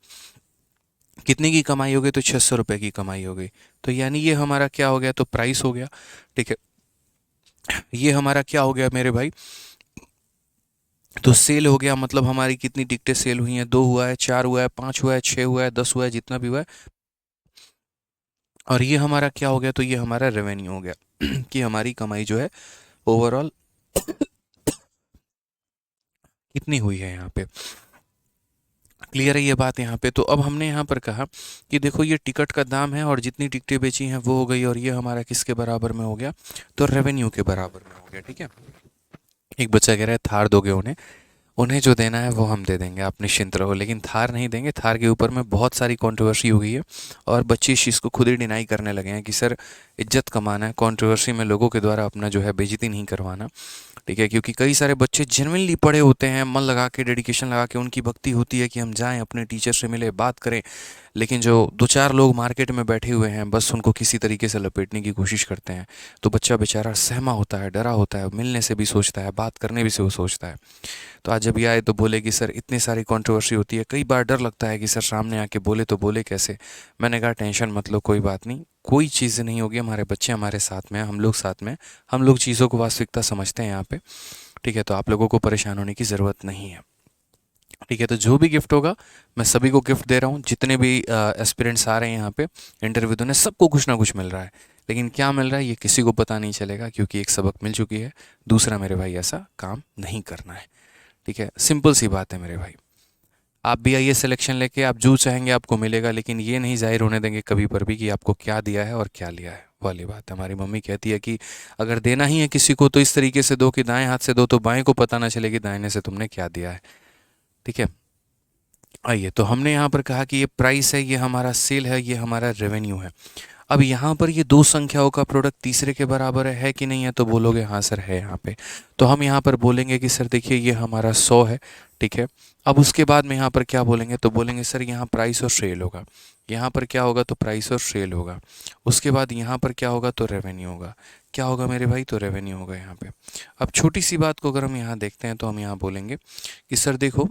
कितने की कमाई हो गई? तो 600 रुपये की कमाई हो गई। तो यानी ये हमारा क्या हो गया? तो प्राइस हो गया। ठीक है, ये हमारा क्या हो गया मेरे भाई? तो सेल हो गया। मतलब हमारी कितनी टिकटें सेल हुई हैं? 2 हुआ है, 4 हुआ है, 5 हुआ है, 6 हुआ है, 10 हुआ है, जितना भी हुआ है। और ये हमारा क्या हो गया, तो ये हमारा रेवेन्यू हो गया कि हमारी कमाई जो है ओवरऑल कितनी हुई है यहाँ पे। क्लियर है ये बात यहाँ पे। तो अब हमने यहाँ पर कहा कि देखो ये टिकट का दाम है और जितनी टिकटें बेची हैं वो हो गई, और ये हमारा किसके बराबर में हो गया, तो रेवेन्यू के बराबर में हो गया। ठीक है। एक बच्चा कह रहा है थार दोगे उन्हें, उन्हें जो देना है वो हम दे देंगे, आप निश्चिंत रहो, लेकिन थार नहीं देंगे। थार के ऊपर में बहुत सारी कंट्रोवर्सी हो गई है और बच्चे इस चीज़ को खुद ही डिनाई करने लगे हैं कि सर इज्जत कमाना है, कंट्रोवर्सी में लोगों के द्वारा अपना जो है बेइज्जती नहीं करवाना। ठीक है, क्योंकि कई सारे बच्चे जेनुइनली पढ़े होते हैं, मन लगा के, डेडिकेशन लगा के, उनकी भक्ति होती है कि हम जाएं अपने टीचर से मिले, बात करें, लेकिन जो दो चार लोग मार्केट में बैठे हुए हैं बस उनको किसी तरीके से लपेटने की कोशिश करते हैं, तो बच्चा बेचारा सहमा होता है, डरा होता है, मिलने से भी सोचता है, बात करने भी से वो सोचता है। तो आज जब ये आए तो बोले कि सर इतनी सारी कंट्रोवर्सी होती है, कई बार डर लगता है कि सर सामने आके बोले तो बोले कैसे। मैंने कहा टेंशन मत लो, कोई बात नहीं, कोई चीज़ नहीं होगी, हमारे बच्चे हमारे साथ में हैं, हम लोग साथ में हैं, हम लोग चीज़ों को वास्तविकता समझते हैं यहाँ पे। ठीक है, तो आप लोगों को परेशान होने की ज़रूरत नहीं है। ठीक है, तो जो भी गिफ्ट होगा मैं सभी को गिफ्ट दे रहा हूँ, जितने भी एस्पिरेंट्स आ रहे हैं यहाँ पे इंटरव्यू देने, सबको कुछ ना कुछ मिल रहा है, लेकिन क्या मिल रहा है ये किसी को पता नहीं चलेगा, क्योंकि एक सबक मिल चुकी है, दूसरा मेरे भाई ऐसा काम नहीं करना है। ठीक है, सिंपल सी बात है मेरे भाई। आप भी आइए सिलेक्शन लेके, आप जो चाहेंगे आपको मिलेगा, लेकिन ये नहीं जाहिर होने देंगे कभी पर भी कि आपको क्या दिया है और क्या लिया है। वाली बात हमारी मम्मी कहती है कि अगर देना ही है किसी को तो इस तरीके से दो कि दाएं हाथ से दो तो बाएं को पता ना चले कि दाहिने से तुमने क्या दिया है। ठीक है। आइए, तो हमने यहाँ पर कहा कि ये प्राइस है, ये हमारा सेल है, ये हमारा रेवेन्यू है। अब यहाँ पर ये दो संख्याओं का प्रोडक्ट तीसरे के बराबर है कि नहीं है, तो बोलोगे हाँ सर है यहाँ पे। तो हम यहाँ पर बोलेंगे कि सर देखिए ये हमारा 100 है। ठीक है। अब उसके बाद में यहाँ पर क्या बोलेंगे, तो बोलेंगे सर यहाँ प्राइस और सेल होगा। यहाँ पर क्या होगा, तो प्राइस और सेल होगा। उसके बाद यहाँ पर क्या होगा, तो रेवेन्यू होगा। क्या होगा मेरे भाई, तो रेवेन्यू होगा यहाँ पे। अब छोटी सी बात को अगर हम यहाँ देखते हैं तो हम यहाँ बोलेंगे कि सर देखो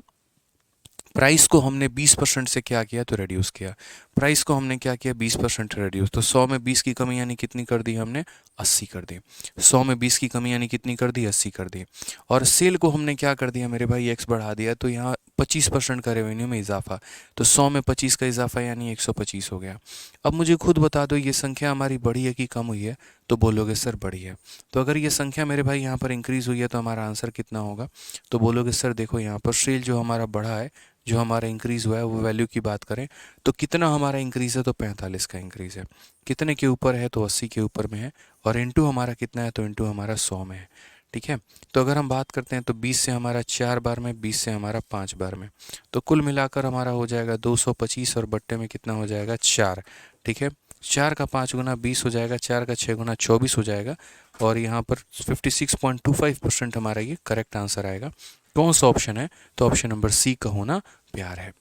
प्राइस को हमने 20% से क्या किया, तो रिड्यूस किया। प्राइस को हमने क्या किया, 20% रिड्यूस, तो 100 में 20 की कमी यानी कितनी कर दी हमने, 80 कर दी। 100 में 20 की कमी यानी कितनी कर दी, 80 कर दी। और सेल को हमने क्या कर दिया मेरे भाई, एक्स बढ़ा दिया, तो यहाँ 25% का रेवेन्यू में इजाफा, तो 100 में 25 का इजाफा यानी 125 हो गया। अब मुझे खुद बता दो ये संख्या हमारी बढ़ी है कि कम हुई है, तो बोलोगे सर बढ़ी है। तो अगर ये संख्या मेरे भाई यहाँ पर इंक्रीज़ हुई है तो हमारा आंसर कितना होगा, तो बोलोगे सर देखो यहाँ पर सेल जो हमारा बढ़ा है, जो हमारा इंक्रीज़ हुआ है, वो वैल्यू की बात करें तो कितना हमारा इंक्रीज़ है, तो 45 का इंक्रीज़ है। कितने के ऊपर है, तो 80 के ऊपर में है। और इंटू हमारा कितना है, तो इंटू हमारा 100 में है। ठीक है। तो अगर हम बात करते हैं तो 20 से हमारा 4 बार में, 20 से हमारा 5 बार में, तो कुल मिलाकर हमारा हो जाएगा 225 और बट्टे में कितना हो जाएगा, 4। ठीक है। 4 का 5 गुना 20 हो जाएगा, 4 का 6 गुना 24 हो जाएगा, और यहाँ पर 56.25% हमारा ये करेक्ट आंसर आएगा। कौन सा ऑप्शन है, तो ऑप्शन नंबर सी का होना प्यार है।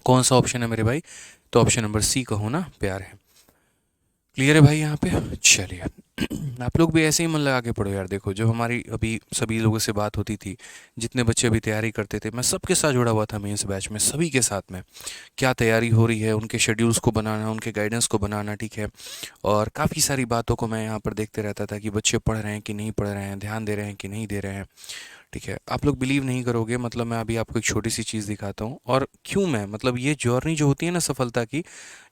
कौन सा ऑप्शन है मेरे भाई, तो ऑप्शन नंबर सी का होना प्यार है। क्लियर है भाई यहाँ पे। चलिए आप लोग भी ऐसे ही मन लगा के पढ़ो यार। देखो जो हमारी अभी सभी लोगों से बात होती थी, जितने बच्चे अभी तैयारी करते थे, मैं सबके साथ जुड़ा हुआ था मेंस बैच में, सभी के साथ में क्या तैयारी हो रही है, उनके शेड्यूल्स को बनाना, उनके गाइडेंस को बनाना। ठीक है। और काफ़ी सारी बातों को मैं यहाँ पर देखते रहता था कि बच्चे पढ़ रहे हैं कि नहीं पढ़ रहे हैं, ध्यान दे रहे हैं कि नहीं दे रहे हैं। ठीक है। आप लोग बिलीव नहीं करोगे, मतलब मैं अभी आपको एक छोटी सी चीज़ दिखाता हूँ, और क्यों मैं, मतलब ये जर्नी जो होती है ना सफलता की,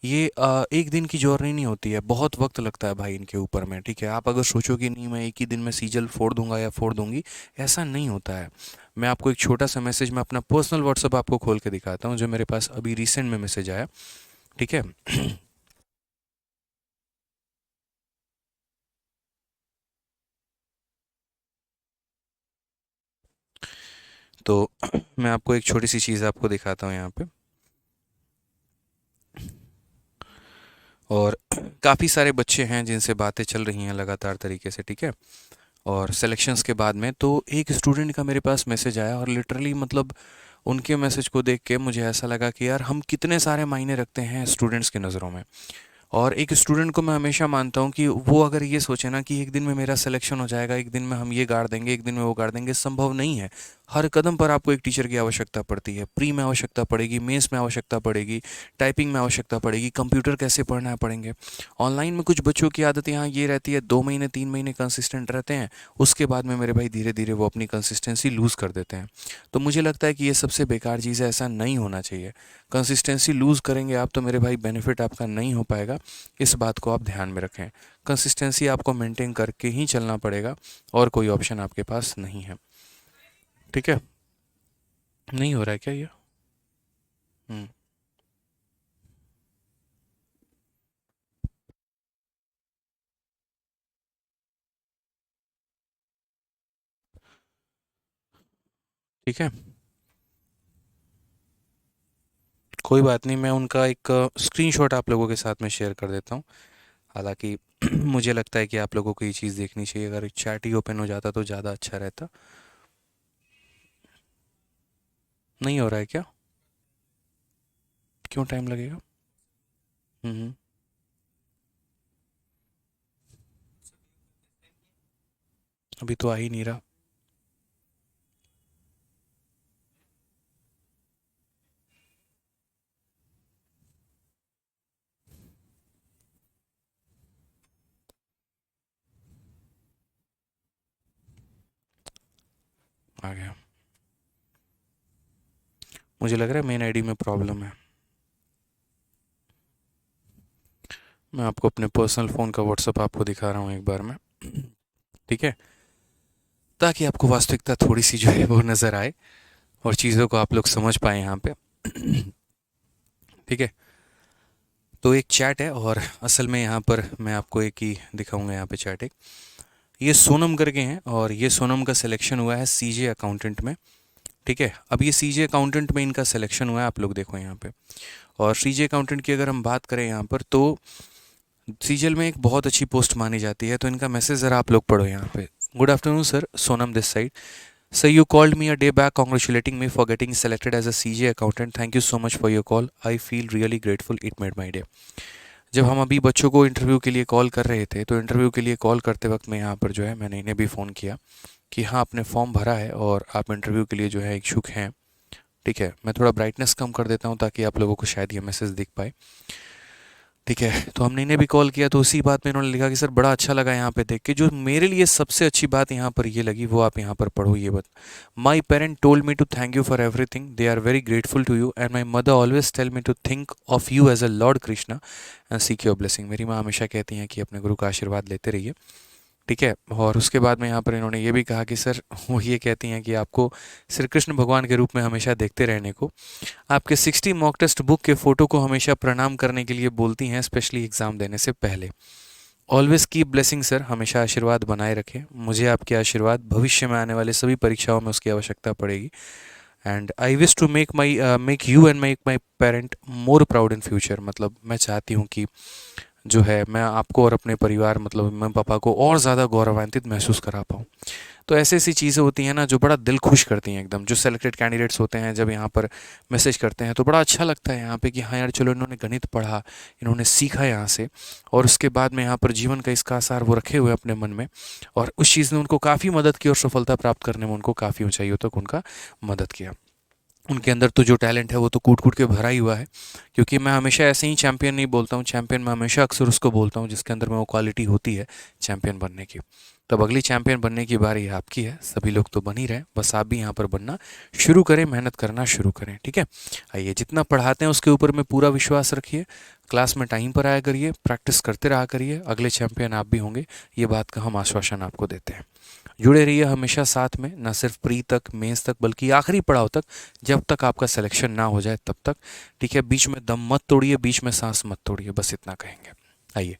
ये एक दिन की जर्नी नहीं होती है, बहुत वक्त लगता है भाई इनके ऊपर में। ठीक है। आप अगर सोचो कि नहीं मैं एक ही दिन में सीजल फोड़ दूंगा या फोड़ दूंगी, ऐसा नहीं होता है। मैं आपको एक छोटा सा मैसेज, मैं अपना पर्सनल व्हाट्सअप आपको खोल के दिखाता हूँ, जो मेरे पास अभी रिसेंट में मैसेज आया। ठीक है। तो मैं आपको एक छोटी सी चीज़ आपको दिखाता हूँ यहाँ पे। और काफ़ी सारे बच्चे हैं जिनसे बातें चल रही हैं लगातार तरीके से। ठीक है। और सिलेक्शंस के बाद में तो एक स्टूडेंट का मेरे पास मैसेज आया, और लिटरली मतलब उनके मैसेज को देख के मुझे ऐसा लगा कि यार हम कितने सारे मायने रखते हैं स्टूडेंट्स की नज़रों में। और एक स्टूडेंट को मैं हमेशा मानता हूँ कि वो अगर ये सोचे ना कि एक दिन में मेरा सिलेक्शन हो जाएगा, एक दिन में हम ये गाड़ देंगे, एक दिन में वो गाड़ देंगे, संभव नहीं है। हर कदम पर आपको एक टीचर की आवश्यकता पड़ती है। प्री में आवश्यकता पड़ेगी, मेंस में आवश्यकता पड़ेगी, टाइपिंग में आवश्यकता पड़ेगी, कंप्यूटर कैसे पढ़ना है पढ़ेंगे। ऑनलाइन में कुछ बच्चों की आदत यहाँ ये रहती है, 2 महीने 3 महीने कंसिस्टेंट रहते हैं, उसके बाद में मेरे भाई धीरे धीरे वो अपनी कंसिस्टेंसी लूज़ कर देते हैं। तो मुझे लगता है कि ये सबसे बेकार चीज़ है, ऐसा नहीं होना चाहिए। कंसिस्टेंसी लूज़ करेंगे आप तो मेरे भाई बेनिफिट आपका नहीं हो पाएगा, इस बात को आप ध्यान में रखें। कंसिस्टेंसी आपको मेंटेन करके ही चलना पड़ेगा, और कोई ऑप्शन आपके पास नहीं है। ठीक है, नहीं हो रहा है क्या ये? हम्म। ठीक है, कोई बात नहीं, मैं उनका एक स्क्रीनशॉट आप लोगों के साथ में शेयर कर देता हूँ। हालांकि मुझे लगता है कि आप लोगों को ये चीज़ देखनी चाहिए, अगर चैट ही ओपन हो जाता तो ज़्यादा अच्छा रहता। नहीं हो रहा है क्या? क्यों टाइम लगेगा? हम्म। अभी तो आ ही नहीं रहा। आ गया। मुझे लग रहा है मेन आईडी में प्रॉब्लम है। मैं आपको अपने पर्सनल फ़ोन का व्हाट्सअप आपको दिखा रहा हूँ एक बार में। ठीक है, ताकि आपको वास्तविकता थोड़ी सी जो है वो नज़र आए, और चीज़ों को आप लोग समझ पाए यहाँ पे। ठीक है, तो एक चैट है, और असल में यहाँ पर मैं आपको एक ही दिखाऊंगा। यहाँ पे चैट एक, ये सोनम करके हैं, और ये सोनम का सिलेक्शन हुआ है सीजे अकाउंटेंट में। ठीक है, अब ये सीजे अकाउंटेंट में इनका सिलेक्शन हुआ है, आप लोग देखो यहाँ पे। और सीजे अकाउंटेंट की अगर हम बात करें यहाँ पर, तो सीजीएल में एक बहुत अच्छी पोस्ट मानी जाती है। तो इनका मैसेज ज़रा आप लोग पढ़ो यहाँ पे। Good afternoon sir, Sonam this side. Sir, you called me a day back congratulating me for getting selected as a CJ accountant. Thank you so much for your call. I feel really grateful. It made my day. जब हम अभी बच्चों को interview के लिए call कर रहे थे, तो इंटरव्यू के लिए कॉल करते वक्त मैं यहाँ पर जो है मैंने इन्हें भी फ़ोन किया कि हाँ, आपने फॉर्म भरा है और आप इंटरव्यू के लिए जो है इच्छुक हैं। ठीक है, मैं थोड़ा ब्राइटनेस कम कर देता हूँ ताकि आप लोगों को शायद ये मैसेज दिख पाए। ठीक है, तो हमने इन्हें भी कॉल किया, तो उसी बात में इन्होंने लिखा कि सर बड़ा अच्छा लगा यहाँ पे देख के। जो मेरे लिए सबसे अच्छी बात यहाँ पर ये लगी, वो आप यहाँ पर पढ़ो ये बात। My parent told me to thank you for everything, they are very grateful to you, and my mother always tell me to think of you as a lord Krishna and seek your blessing. मेरी माँ हमेशा कहती हैं कि अपने गुरु का आशीर्वाद लेते रहिए। ठीक है, और उसके बाद में यहाँ पर इन्होंने ये भी कहा कि सर, वो ये कहती हैं कि आपको श्री कृष्ण भगवान के रूप में हमेशा देखते रहने को, आपके 60 मॉक टेस्ट बुक के फ़ोटो को हमेशा प्रणाम करने के लिए बोलती हैं, स्पेशली एग्ज़ाम देने से पहले। ऑलवेज कीप ब्लेसिंग सर, हमेशा आशीर्वाद बनाए रखें। मुझे आपके आशीर्वाद, भविष्य में आने वाले सभी परीक्षाओं में उसकी आवश्यकता पड़ेगी। And I wish to make you and make my parent more proud in future. मतलब मैं चाहती हूँ कि जो है मैं आपको और अपने परिवार, मतलब मम्मी पापा को और ज़्यादा गौरवान्वित महसूस करा पाऊँ। तो ऐसी ऐसी चीज़ें होती हैं ना, जो बड़ा दिल खुश करती हैं एकदम। जो सेलेक्टेड कैंडिडेट्स होते हैं, जब यहाँ पर मैसेज करते हैं तो बड़ा अच्छा लगता है यहाँ पे कि हाँ यार, चलो इन्होंने गणित पढ़ा, इन्होंने सीखा यहाँ से, और उसके बाद में यहाँ पर जीवन का इसका आसार वो रखे हुए अपने मन में, और उस चीज़ ने उनको काफ़ी मदद की, और सफलता प्राप्त करने में उनको काफ़ी ऊंचाइयों तक उनका मदद किया। उनके अंदर तो जो टैलेंट है वो तो कूट कूट के भरा ही हुआ है। क्योंकि मैं हमेशा ऐसे ही चैंपियन नहीं बोलता हूँ, चैंपियन मैं हमेशा अक्सर उसको बोलता हूँ जिसके अंदर में वो क्वालिटी होती है चैंपियन बनने की। तब अगली चैंपियन बनने की बारी आपकी है। सभी लोग तो बन ही रहे, बस आप भी यहाँ पर बनना शुरू करें, मेहनत करना शुरू करें। ठीक है, आइए, जितना पढ़ाते हैं उसके ऊपर में पूरा विश्वास रखिए, क्लास में टाइम पर आया करिए, प्रैक्टिस करते रहा करिए, अगले चैंपियन आप भी होंगे, ये बात का हम आश्वासन आपको देते हैं। जुड़े रहिए हमेशा साथ में, ना सिर्फ प्री तक, मेंस तक, बल्कि आखिरी पड़ाव तक, जब तक आपका सिलेक्शन ना हो जाए तब तक। ठीक है, बीच में दम मत तोड़िए, बीच में सांस मत तोड़िए, बस इतना कहेंगे। आइए,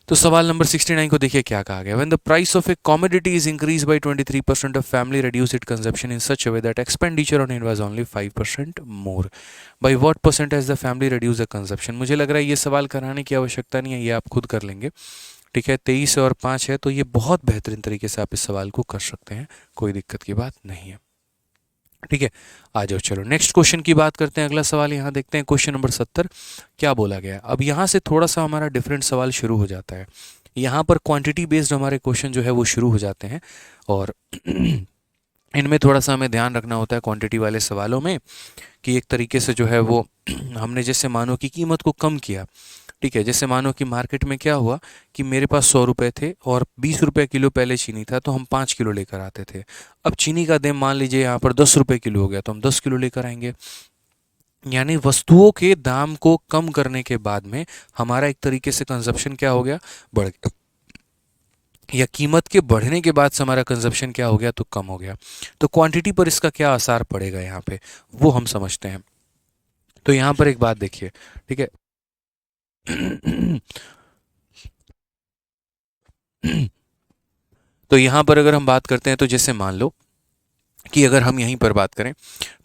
तो सवाल नंबर 69 को देखिए क्या कहा गया। When the price of A commodity is increase by 23%, of family reduce its consumption in such a way that expenditure on it was only 5% more. By what percent has the family reduced the consumption? मुझे लग रहा है ये सवाल कराने की आवश्यकता नहीं है, ये आप खुद कर लेंगे। ठीक है, 23 और 5 है, तो ये बहुत बेहतरीन तरीके से आप इस सवाल को कर सकते हैं, कोई दिक्कत की बात नहीं है। ठीक है, आ जाओ, चलो नेक्स्ट क्वेश्चन की बात करते हैं। अगला सवाल यहाँ देखते हैं, क्वेश्चन नंबर 70 क्या बोला गया। अब यहाँ से थोड़ा सा हमारा डिफरेंट सवाल शुरू हो जाता है। यहाँ पर क्वांटिटी बेस्ड हमारे क्वेश्चन जो है वो शुरू हो जाते हैं, और इनमें थोड़ा सा हमें ध्यान रखना होता है क्वांटिटी वाले सवालों में, कि एक तरीके से जो है वो हमने जैसे मानो कि कीमत को कम किया। ठीक है, जैसे मानो कि मार्केट में क्या हुआ कि मेरे पास 100 रुपये थे और 20 रुपये किलो पहले चीनी था, तो हम 5 किलो लेकर आते थे। अब चीनी का दाम मान लीजिए यहाँ पर 10 रुपये किलो हो गया, तो हम 10 किलो लेकर आएंगे। यानी वस्तुओं के दाम को कम करने के बाद में हमारा एक तरीके से कंजप्शन क्या हो गया, बढ़ गया। या कीमत के बढ़ने के बाद से हमारा कंजप्शन क्या हो गया, तो कम हो गया। तो क्वांटिटी पर इसका क्या असर पड़ेगा यहाँ पे, वो हम समझते हैं। तो यहाँ पर एक बात देखिए, ठीक है। तो यहाँ पर अगर हम बात करते हैं, तो जैसे मान लो कि अगर हम यहीं पर बात करें,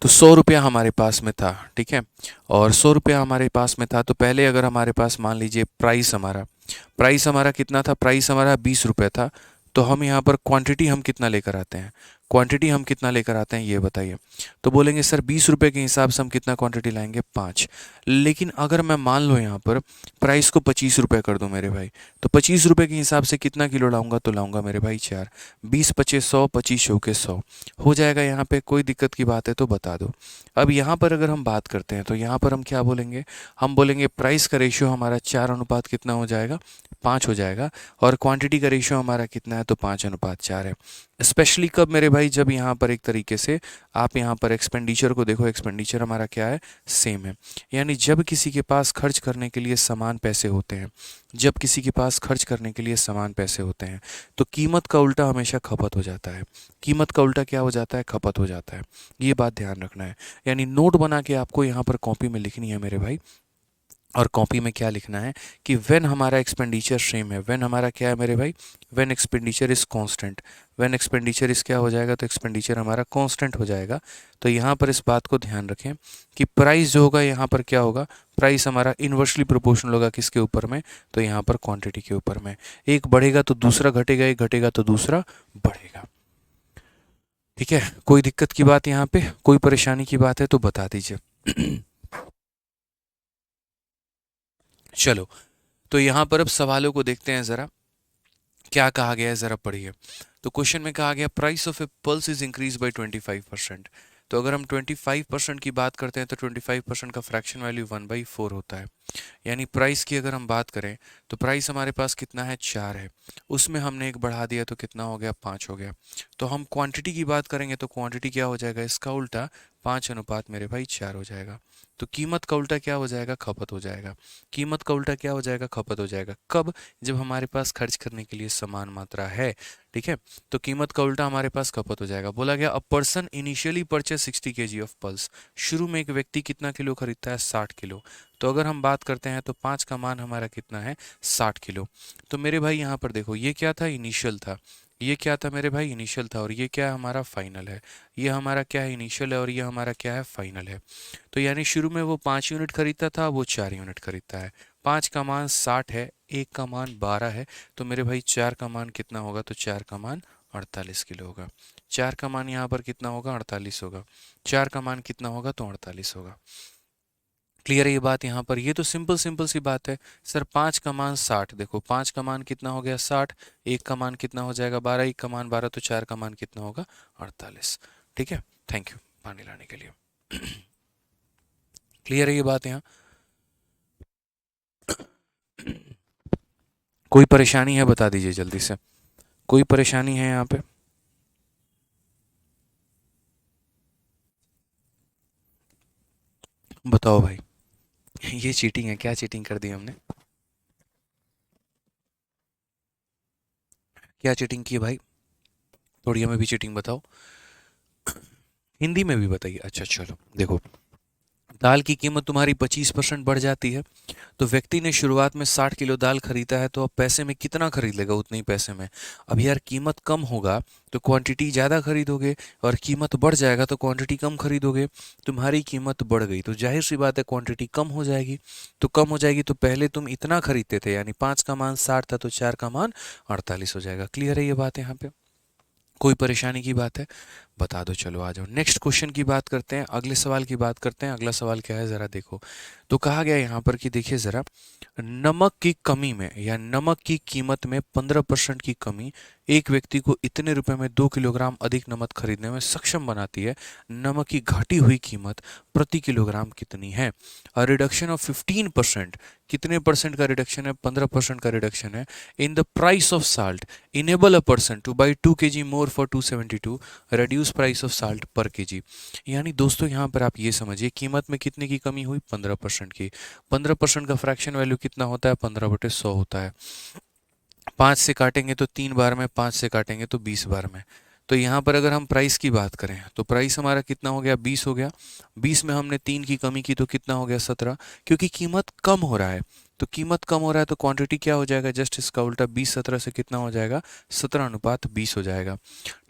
तो 100 रुपया हमारे पास में था, ठीक है। और 100 रुपया हमारे पास में था, तो पहले अगर हमारे पास मान लीजिए प्राइस हमारा कितना था, प्राइस हमारा 20 रुपये था। तो हम यहाँ पर क्वांटिटी हम कितना लेकर आते हैं, क्वांटिटी हम कितना लेकर आते हैं, ये बताइए। तो बोलेंगे सर 20 रुपये के हिसाब से हम कितना क्वांटिटी लाएंगे, 5। लेकिन अगर मैं मान लो यहाँ पर प्राइस को 25 रुपये कर दूं मेरे भाई, तो 25 रुपये के हिसाब से कितना किलो लाऊंगा, तो लाऊंगा मेरे भाई 4। 20 25 100, 25 चौके 100 हो जाएगा। यहाँ पे कोई दिक्कत की बात है तो बता दो। अब यहाँ पर अगर हम बात करते हैं, तो यहाँ पर हम क्या बोलेंगे, हम बोलेंगे प्राइस का रेशियो हमारा 4 अनुपात कितना हो जाएगा, 5 हो जाएगा। और क्वांटिटी का रेशियो हमारा कितना है, तो 5 अनुपात 4 है। स्पेशली कब मेरे भाई, जब यहाँ पर एक तरीके से आप यहाँ पर एक्सपेंडिचर को देखो, एक्सपेंडिचर हमारा क्या है, सेम है। यानी जब किसी के पास खर्च करने के लिए समान पैसे होते हैं, जब किसी के पास खर्च करने के लिए समान पैसे होते हैं, तो कीमत का उल्टा हमेशा खपत हो जाता है। कीमत का उल्टा क्या हो जाता है, खपत हो जाता है। ये बात ध्यान रखना है। यानी नोट बना के आपको यहाँ पर कॉपी में लिखनी है मेरे भाई। और कॉपी में क्या लिखना है कि व्हेन हमारा एक्सपेंडिचर सेम है, व्हेन हमारा क्या है मेरे भाई, when expenditure is constant. When expenditure is क्या हो जाएगा, तो एक्सपेंडिचर हमारा कांस्टेंट हो जाएगा। तो यहाँ पर इस बात को ध्यान रखें कि प्राइस जो होगा यहाँ पर क्या होगा, प्राइस हमारा इन्वर्सली प्रोपोर्शनल होगा किसके ऊपर में, तो यहाँ पर क्वांटिटी के ऊपर में। एक बढ़ेगा तो दूसरा घटेगा, एक घटेगा तो दूसरा बढ़ेगा। ठीक है, कोई दिक्कत की बात यहाँ पे, कोई परेशानी की बात है तो बता दीजिए। चलो, तो यहाँ पर अब सवालों को देखते हैं ज़रा, क्या कहा गया है ज़रा पढ़िए। तो क्वेश्चन में कहा गया price of A pulse is increase by 25%। तो अगर हम 25% की बात करते हैं, तो 25% का फ्रैक्शन वैल्यू 1/4 होता है। यानी प्राइस की अगर हम बात करें, तो प्राइस हमारे पास कितना है, 4 है। उसमें हमने एक बढ़ा दिया तो कितना हो गया, 5 हो गया। तो हम क्वांटिटी की बात करेंगे, तो क्वांटिटी क्या हो जाएगा, इसका उल्टा 5 अनुपात मेरे भाई 4 हो जाएगा। तो कीमत का उल्टा क्या हो जाएगा, खपत हो जाएगा। कीमत का उल्टा क्या हो जाएगा, खपत हो जाएगा। कब, जब हमारे पास खर्च करने के लिए समान मात्रा है। ठीक है, तो कीमत का उल्टा हमारे पास खपत हो जाएगा। बोला गया a person initially purchase 60 kg of pulse. शुरू में एक व्यक्ति कितना किलो खरीदता है, 60 किलो। तो अगर हम बात करते हैं, तो 5 का मान हमारा कितना है, 60 किलो। तो मेरे भाई यहाँ पर देखो, ये क्या था, इनिशियल था। ये क्या था मेरे भाई, इनिशियल था। और ये क्या है, हमारा फाइनल है। ये हमारा क्या है, इनिशियल है, और ये हमारा क्या है, फाइनल है। तो यानी शुरू में वो 5 यूनिट खरीदता था, वो 4 यूनिट खरीदता है। 5 का मान 60 है, 1 का मान 12 है। तो मेरे भाई 4 का मान कितना होगा, तो 4 का मान 48 किलो होगा। 4 का मान यहाँ पर कितना होगा, 48 होगा। 4 का मान कितना होगा, तो 48 होगा। क्लियर है ये बात यहाँ पर, ये तो सिंपल सिंपल सी बात है। सर 5 का मान 60, देखो 5 का मान कितना हो गया, 60। 1 का मान कितना हो जाएगा, 12। 1 का मान 12, तो 4 का मान कितना होगा, 48। ठीक है, थैंक यू पानी लाने के लिए। क्लियर है ये बात यहाँ। कोई परेशानी है बता दीजिए जल्दी से, कोई परेशानी है यहाँ पे। बताओ भाई। ये चीटिंग है, क्या चीटिंग कर दी हमने, क्या चीटिंग की है भाई, थोड़ी हमें भी चीटिंग बताओ, हिंदी में भी बताइए। अच्छा चलो देखो, दाल की कीमत तुम्हारी 25% बढ़ जाती है। तो व्यक्ति ने शुरुआत में 60 किलो दाल खरीदा है, तो अब पैसे में कितना खरीद लेगा, उतने ही पैसे में। अब यार कीमत कम होगा तो क्वांटिटी ज़्यादा खरीदोगे, और कीमत बढ़ जाएगा तो क्वांटिटी कम खरीदोगे। तुम्हारी कीमत बढ़ गई तो जाहिर सी बात है क्वांटिटी कम हो जाएगी। तो कम हो जाएगी, तो पहले तुम इतना खरीदते थे, यानी 5 का मान 60 था, तो 4 का मान 48 हो जाएगा। क्लियर है ये बात यहाँ पे, कोई परेशानी की बात है, बता दो। चलो आ जाओ, नेक्स्ट क्वेश्चन की बात करते हैं, अगले सवाल की बात करते हैं। अगला सवाल क्या है ज़रा देखो। तो कहा गया यहाँ पर कि देखिए ज़रा, नमक की कमी में या नमक की कीमत में 15% की कमी एक व्यक्ति को इतने रुपए में 2 किलोग्राम अधिक नमक खरीदने में सक्षम बनाती है। नमक की घटी हुई कीमत प्रति किलोग्राम कितनी है? अ रिडक्शन ऑफ 15%, कितने परसेंट का रिडक्शन है? 15% का रिडक्शन है इन the price of salt enable a person to buy 2 kg more for 272 reduce price of salt पर केजी। यानी दोस्तों यहाँ पर आप ये समझिए, कीमत में कितने की कमी हुई? 15% की। 15% का फ्रैक्शन वैल्यू कितना होता है? 15/100 होता है। 5 से काटेंगे तो 3 बार में, 5 से काटेंगे तो 20 बार में। तो यहाँ पर अगर हम प्राइस की बात करें तो प्राइस हमारा कितना हो गया? 20 हो गया। 20 में हमने 3 की कमी की तो कितना हो गया? 17। क्योंकि कीमत कम हो रहा है, तो कीमत कम हो रहा है तो क्वांटिटी क्या हो जाएगा? जस्ट इसका उल्टा, 20 17 से कितना हो जाएगा? 17:20 हो जाएगा।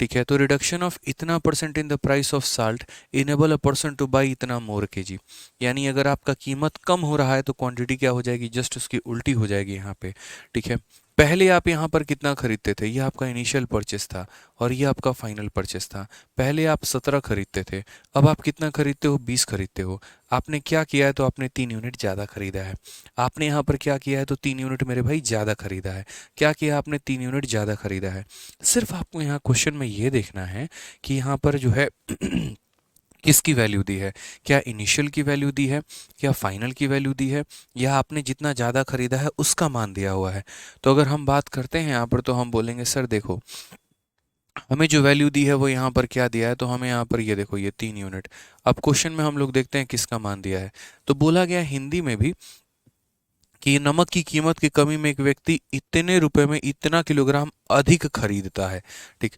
ठीक है, तो रिडक्शन ऑफ इतना percent in the price of salt enable a person two by इतना मोर केजी। यानी अगर आपका कीमत कम हो रहा है तो क्वांटिटी क्या हो जाएगी? जस्ट उसकी उल्टी हो जाएगी यहाँ पे। ठीक है, पहले आप यहाँ पर कितना खरीदते थे? ये आपका इनिशियल परचेस था और ये आपका फाइनल परचेस था। पहले आप 17 खरीदते थे, अब आप कितना खरीदते हो? 20 खरीदते हो। आपने क्या किया है? तो आपने 3 यूनिट ज़्यादा खरीदा है। आपने यहाँ पर क्या किया है? तो 3 यूनिट मेरे भाई ज़्यादा खरीदा है। क्या किया आपने? 3 यूनिट ज़्यादा खरीदा है। सिर्फ आपको यहाँ क्वेश्चन में ये देखना है कि यहाँ पर जो है किसकी वैल्यू दी है? क्या इनिशियल की वैल्यू दी है, क्या फाइनल की वैल्यू दी है, या आपने जितना ज़्यादा खरीदा है उसका मान दिया हुआ है? तो अगर हम बात करते हैं यहाँ पर तो हम बोलेंगे सर देखो, हमें जो वैल्यू दी है वो यहाँ पर क्या दिया है? तो हमें यहाँ पर ये देखो, ये 3 यूनिट। अब क्वेश्चन में हम लोग देखते हैं किसका मान दिया है। तो बोला गया हिंदी में भी कि नमक की कीमत की कमी में एक व्यक्ति इतने रुपए में इतना किलोग्राम अधिक खरीदता है। ठीक,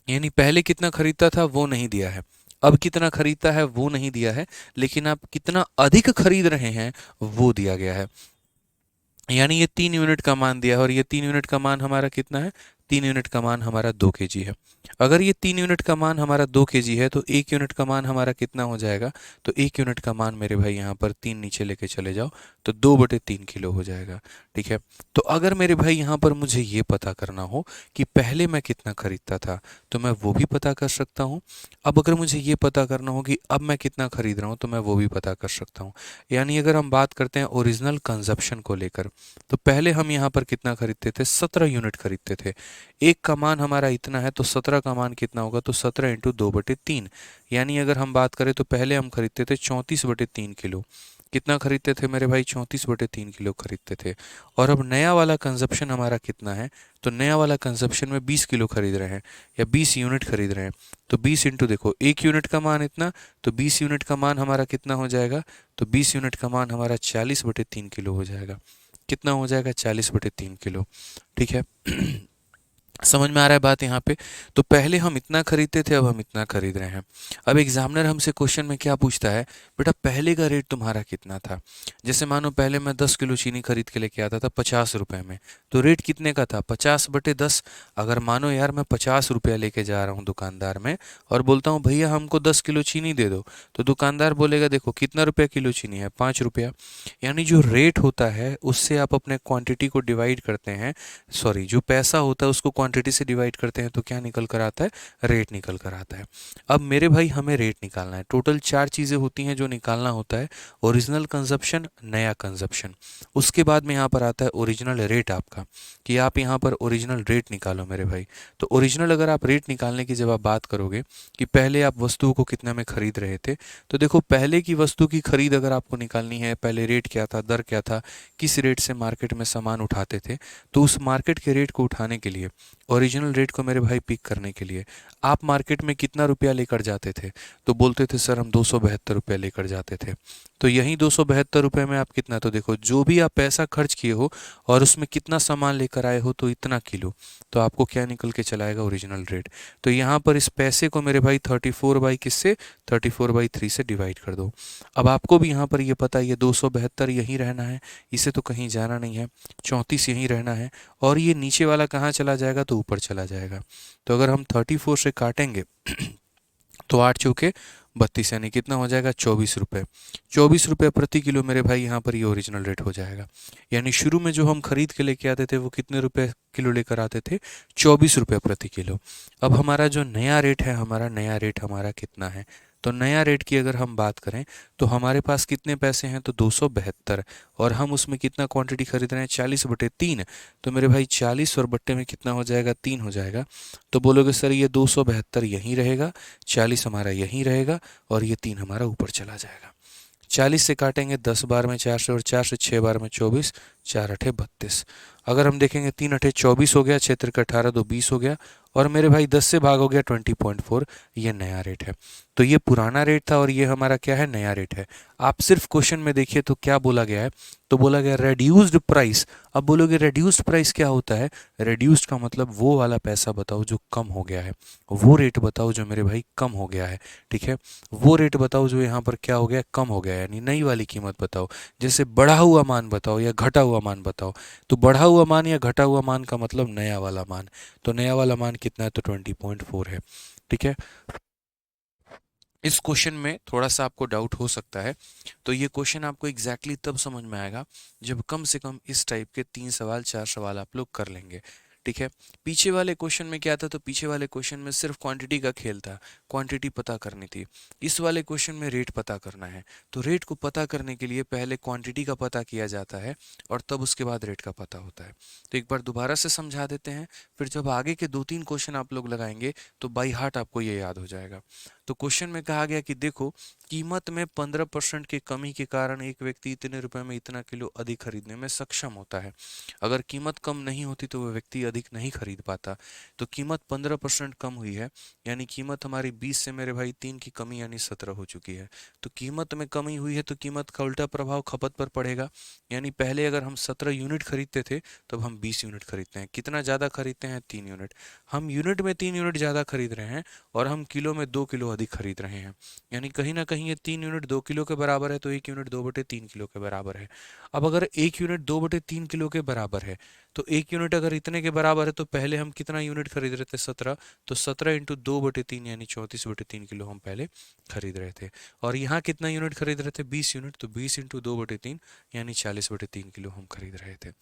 यानी पहले कितना खरीदता था वो नहीं दिया है, अब कितना खरीदता है वो नहीं दिया है, लेकिन आप कितना अधिक खरीद रहे हैं वो दिया गया है। यानी ये 3 यूनिट का मान दिया है और ये 3 यूनिट का मान हमारा कितना है? 3 यूनिट का मान हमारा 2 kg है। अगर ये 3 यूनिट का मान हमारा 2 kg है तो 1 यूनिट का मान हमारा कितना हो जाएगा? तो 1 यूनिट का मान मेरे भाई यहाँ पर 3 नीचे लेके चले जाओ तो 2/3 किलो हो जाएगा। ठीक है, तो अगर मेरे भाई यहाँ पर मुझे ये पता करना हो कि पहले मैं कितना खरीदता था तो मैं वो भी पता कर सकता हूँ। अब अगर मुझे ये पता करना हो कि अब मैं कितना खरीद रहा हूँ तो मैं वो भी पता कर सकता हूँ। यानी अगर हम बात करते हैं ओरिजिनल कंजप्शन को लेकर, तो पहले हम यहाँ पर कितना खरीदते थे? 17 यूनिट खरीदते थे। एक का मान हमारा इतना है तो 17 का मान कितना होगा? तो 17 × 2/3। यानी अगर हम बात करें तो पहले हम खरीदते थे 34/3 किलो। कितना खरीदते थे मेरे भाई? 34/3 किलो खरीदते थे। और अब नया वाला कंजप्शन हमारा कितना है? तो नया वाला कंजप्शन में 20 किलो खरीद रहे हैं या 20 यूनिट खरीद रहे हैं। तो 20 इंटू देखो, 1 यूनिट का मान इतना, तो 20 यूनिट का मान हमारा कितना हो जाएगा? तो 20 यूनिट का मान हमारा 40/3 किलो हो जाएगा। कितना हो जाएगा? 40/3 किलो। ठीक है, समझ में आ रहा है बात यहाँ पे? तो पहले हम इतना खरीदते थे, अब हम इतना खरीद रहे हैं। अब एग्जामिनर हमसे क्वेश्चन में क्या पूछता है? बेटा पहले का रेट तुम्हारा कितना था? जैसे मानो पहले मैं 10 किलो चीनी खरीद के लेके आता था 50 रुपए में, तो रेट कितने का था? 50/10। अगर मानो यार मैं 50 रुपया लेके जा रहा हूँ दुकानदार में और बोलता हूँ भैया हमको 10 किलो चीनी दे दो, तो दुकानदार बोलेगा देखो कितना रुपया किलो चीनी है? 5 रुपया। यानी जो रेट होता है उससे आप अपने क्वांटिटी को डिवाइड करते हैं, सॉरी जो पैसा होता है उसको क्वांटिटी से डिवाइड करते हैं तो क्या निकल कर आता है? रेट निकल कर आता है। अब मेरे भाई हमें रेट निकालना है। टोटल 4 चीज़ें होती हैं जो निकालना होता है, ओरिजिनल कंजप्शन, नया कंजप्शन, उसके बाद में यहाँ पर आता है ओरिजिनल रेट आपका, कि आप यहाँ पर ओरिजिनल रेट निकालो मेरे भाई। तो ओरिजिनल अगर आप रेट निकालने की जब आप बात करोगे कि पहले आप वस्तुओं को कितना में खरीद रहे थे, तो देखो पहले की वस्तु की खरीद अगर आपको निकालनी है, पहले रेट क्या था, दर क्या था, किस रेट से मार्केट में सामान उठाते थे, तो उस मार्केट के रेट को उठाने के लिए, ओरिजिनल रेट को मेरे भाई पिक करने के लिए आप मार्केट में कितना रुपया लेकर जाते थे? तो बोलते थे सर हम 272 रुपया लेकर जाते थे। तो यही 272 रुपये में आप कितना, तो देखो जो भी आप पैसा खर्च किए हो और उसमें कितना सामान लेकर आए हो तो इतना किलो, तो आपको क्या निकल के चलाएगा? Original rate. तो यहाँ पर इस पैसे को मेरे भाई 34/किससे? 34/3 से डिवाइड कर दो। अब आपको भी यहाँ पर ये पता है ये 272 यहीं रहना है, इसे तो कहीं जाना नहीं है, 34 यहीं रहना है, और ये नीचे वाला कहाँ चला जाएगा? तो ऊपर चला जाएगा। तो अगर हम 34 से काटेंगे तो 8 चौके 32 यानी कितना हो जाएगा 24 रुपये। 24 रुपये प्रति किलो मेरे भाई, यहाँ पर ये ओरिजिनल रेट हो जाएगा। यानी शुरू में जो हम खरीद के लेके आते थे वो कितने रुपए किलो लेकर आते थे, 24 रुपये प्रति किलो। अब हमारा जो नया रेट है, हमारा नया रेट हमारा कितना है, तो नया रेट की अगर हम बात करें तो हमारे पास कितने पैसे हैं, तो 272, और हम उसमें कितना क्वांटिटी खरीद रहे हैं, 40/3। तो मेरे भाई 40 और बट्टे में कितना हो जाएगा, 3 हो जाएगा। तो बोलोगे सर ये 272 यहीं रहेगा, 40 हमारा यहीं रहेगा, और ये 3 हमारा ऊपर चला जाएगा। 40 से काटेंगे 10 बार में 4 से, और 4 से 6 बार में 24, 4 अठे 32। अगर हम देखेंगे 3 अठे 24 हो गया, 6 त्रिक 18, 2 20 हो गया, और मेरे भाई 10 से भाग हो गया 20.4, ये नया रेट है। तो ये पुराना रेट था और ये हमारा क्या है, नया रेट है। आप सिर्फ क्वेश्चन में देखिए तो क्या बोला गया है, तो बोला गया रेड्यूस्ड प्राइस। अब बोलोगे रेड्यूस्ड प्राइस क्या होता है, रेड्यूस्ड का मतलब वो वाला पैसा बताओ जो कम हो गया है, वो रेट बताओ जो मेरे भाई कम हो गया है। ठीक है, वो रेट बताओ जो यहाँ पर क्या हो गया, कम हो गया है, यानी नई वाली कीमत बताओ। जैसे बढ़ा हुआ मान बताओ या घटा हुआ मान बताओ, तो बढ़ा हुआ मान या घटा हुआ मान का मतलब नया वाला मान। तो नया वाला मान कितना है, तो 20.4 है। ठीक है, इस क्वेश्चन में थोड़ा सा आपको डाउट हो सकता है, तो ये क्वेश्चन आपको एग्जैक्टली तब समझ में आएगा जब कम से कम इस टाइप के 3 सवाल 4 सवाल आप लोग कर लेंगे। ठीक है, पीछे वाले क्वेश्चन में क्या था, तो पीछे वाले क्वेश्चन में सिर्फ क्वांटिटी का खेल था, क्वांटिटी पता करनी थी। इस वाले क्वेश्चन में रेट पता करना है, तो रेट को पता करने के लिए पहले क्वांटिटी का पता किया जाता है और तब उसके बाद रेट का पता होता है। तो एक बार दोबारा से समझा देते हैं, फिर जब आगे के 2-3 क्वेश्चन आप लोग लगाएंगे तो बाई हार्ट आपको ये याद हो जाएगा। तो क्वेश्चन में कहा गया कि देखो, कीमत में 15% की कमी के कारण एक व्यक्ति इतने रुपए में इतना किलो अधिक खरीदने में सक्षम होता है। अगर कीमत कम नहीं होती तो वह व्यक्ति अधिक नहीं खरीद पाता। तो कीमत 15% कम हुई है, यानी कीमत हमारी 20 से मेरे भाई 3 की कमी यानी 17 हो चुकी है। तो कीमत में कमी हुई है तो कीमत का उल्टा प्रभाव खपत पर पड़ेगा। यानी पहले अगर हम 17 यूनिट खरीदते थे तो अब हम 20 यूनिट खरीदते हैं। कितना ज़्यादा खरीदते हैं, 3 यूनिट। हम यूनिट में 3 यूनिट ज़्यादा खरीद रहे हैं और हम किलो में 2 किलो अधिक खरीद रहे हैं। यानी कहीं ना कहीं ये 3 यूनिट 2 किलो के बराबर है, तो 1 यूनिट 2/3 किलो के बराबर है। अब अगर 1 यूनिट 2/3 किलो के बराबर है, तो 1 यूनिट अगर इतने के बराबर है तो पहले हम कितना यूनिट खरीद रहे थे, 17। तो 17 इंटू 2/3 यानी 34/3 किलो हम पहले खरीद रहे थे। और यहाँ कितना यूनिट खरीद रहे थे, 20 यूनिट। तो 20 इंटू 2/3 यानी 40/3 किलो हम खरीद रहे थे।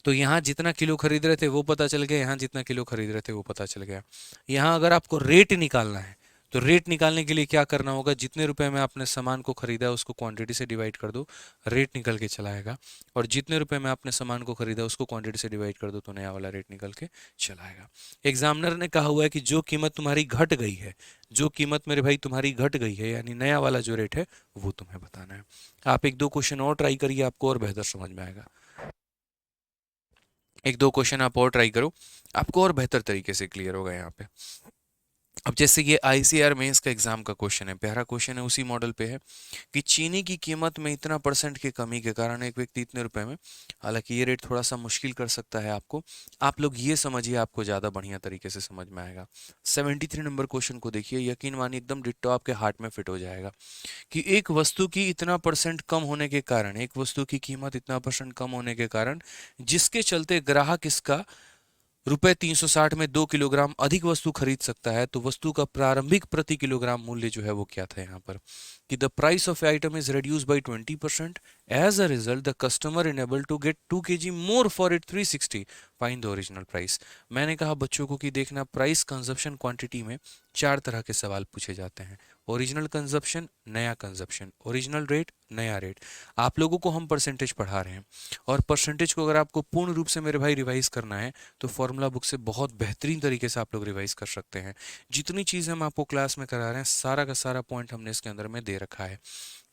तो यहाँ जितना किलो खरीद रहे थे वो पता चल गया, यहाँ जितना किलो खरीद रहे थे वो पता चल गया। यहाँ अगर आपको रेट निकालना है, तो रेट निकालने के लिए क्या करना होगा, जितने रुपए में आपने सामान को खरीदा है उसको क्वांटिटी से डिवाइड कर दो, रेट निकल के चला आएगा। और जितने रुपए में आपने सामान को खरीदा उसको क्वांटिटी से डिवाइड कर दो, तो नया वाला रेट निकल के चला आएगा। एग्जामिनर ने कहा हुआ है कि जो कीमत तुम्हारी घट गई है, जो कीमत मेरे भाई तुम्हारी घट गई है, यानी नया वाला जो रेट है वो तुम्हें बताना है। आप 1-2 क्वेश्चन और ट्राई करिए, आपको और बेहतर समझ में आएगा। 1-2 क्वेश्चन आप और ट्राई करो, आपको और बेहतर तरीके से क्लियर होगा यहाँ पे। अब जैसे ये आईसीआर मेंस का एग्जाम का क्वेश्चन है, प्यारा क्वेश्चन है, उसी मॉडल पे है कि चीनी की कीमत में इतना परसेंट की कमी के कारण एक व्यक्ति इतने रुपए में। हालांकि ये रेट थोड़ा सा मुश्किल कर सकता है आपको, आप लोग ये समझिए, आपको ज़्यादा बढ़िया तरीके से समझ में आएगा। 73 नंबर क्वेश्चन को देखिए, यकीन मानिए एकदम डिट्टो आपके हार्ट में फिट हो जाएगा कि एक वस्तु की इतना परसेंट कम होने के कारण, एक वस्तु की कीमत इतना परसेंट कम होने के कारण, जिसके चलते ग्राहक इसका रुपए 360 में 2 किलोग्राम अधिक वस्तु खरीद सकता है, तो वस्तु का प्रारंभिक प्रति किलोग्राम मूल्य जो है वो क्या था यहाँ पर, कि the price of item is reduced by 20%, as a result the customer enable to get 2 kg more for it 360, find the original price. मैंने कहा बच्चों को कि देखना, प्राइस, कंजप्शन, क्वांटिटी में 4 तरह के सवाल पूछे जाते हैं। ओरिजिनल कंजप्शन, नया कंजप्शन, ओरिजिनल रेट, नया रेट। आप लोगों को हम परसेंटेज पढ़ा रहे हैं, और परसेंटेज को अगर आपको पूर्ण रूप से मेरे भाई रिवाइज करना है तो फॉर्मूला बुक से बहुत बेहतरीन तरीके से आप लोग रिवाइज कर सकते हैं। जितनी चीज़ हम आपको क्लास में करा रहे हैं सारा का सारा पॉइंट हमने इसके अंदर में दे रखा है।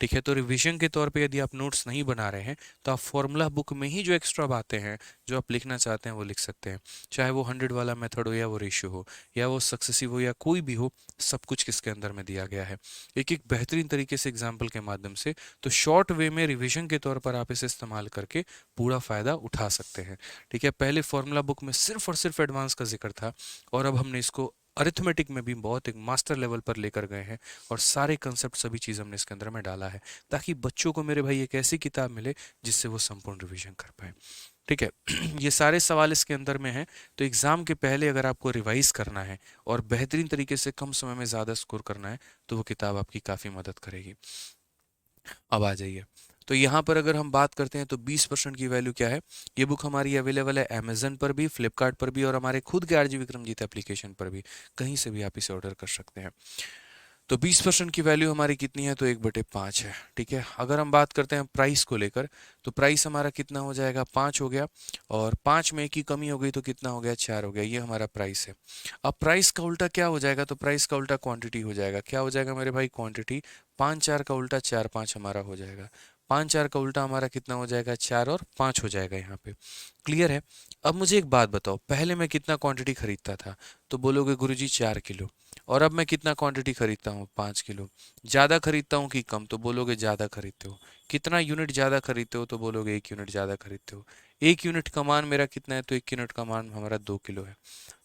ठीक है, तो रिवीजन के तौर पे यदि आप नोट्स नहीं बना रहे हैं तो आप फॉर्मूला बुक में ही जो एक्स्ट्रा बातें हैं जो आप लिखना चाहते हैं वो लिख सकते हैं, चाहे वो 100 वाला मेथड हो या वो रेशियो हो या वो सक्सेसिव हो या कोई भी हो, सब कुछ किसके अंदर में दिया गया है एक एक बेहतरीन तरीके से एग्जाम्पल के माध्यम से। तो शॉर्ट वे में रिविजन के तौर पर आप इसे इस्तेमाल करके पूरा फायदा उठा सकते हैं। ठीक है, पहले फॉर्मूला बुक में सिर्फ और सिर्फ एडवांस का जिक्र था, और अब हमने इसको अरिथमेटिक में भी बहुत एक मास्टर लेवल पर लेकर गए हैं, और सारे कंसेप्ट सभी चीज़ हमने इसके अंदर में डाला है, ताकि बच्चों को मेरे भाई एक ऐसी किताब मिले जिससे वो संपूर्ण रिवीजन कर पाए। ठीक है। ये सारे सवाल इसके अंदर में हैं। तो एग्ज़ाम के पहले अगर आपको रिवाइज करना है और बेहतरीन तरीके से कम समय में ज़्यादा स्कोर करना है तो वो किताब आपकी काफ़ी मदद करेगी। अब आ जाइए, तो यहाँ पर अगर हम बात करते हैं तो 20% की वैल्यू क्या है। ये बुक हमारी अवेलेबल है अमेजन पर भी, फ्लिपकार्ट पर भी और हमारे खुद के आरजी विक्रमजीत एप्लीकेशन पर भी, कहीं से भी आप इसे ऑर्डर कर सकते हैं। तो 20% की वैल्यू हमारी कितनी है, तो 1/5 है। ठीक है, अगर हम बात करते हैं प्राइस को लेकर तो प्राइस हमारा कितना हो जाएगा, 5 हो गया, और 5 में की कमी हो गई तो कितना हो गया, 4 हो गया। ये हमारा प्राइस है। अब प्राइस का उल्टा क्या हो जाएगा, तो प्राइस का उल्टा क्वांटिटी हो जाएगा। क्या हो जाएगा मेरे भाई, क्वांटिटी। 5 4 का उल्टा 4 5 हमारा हो जाएगा। 5 4 का उल्टा हमारा कितना हो जाएगा, 4 और 5 हो जाएगा यहाँ पे। क्लियर है। अब मुझे एक बात बताओ, पहले मैं कितना क्वांटिटी खरीदता था, तो बोलोगे गुरुजी 4 किलो, और अब मैं कितना क्वांटिटी खरीदता हूँ, 5 किलो। ज़्यादा खरीदता हूँ कि कम, तो बोलोगे ज़्यादा खरीदते हो। कितना यूनिट ज़्यादा खरीदते हो, तो बोलोगे 1 यूनिट ज़्यादा खरीदते हो। 1 यूनिट का मान मेरा कितना है, तो 1 यूनिट का मान हमारा 2 किलो है।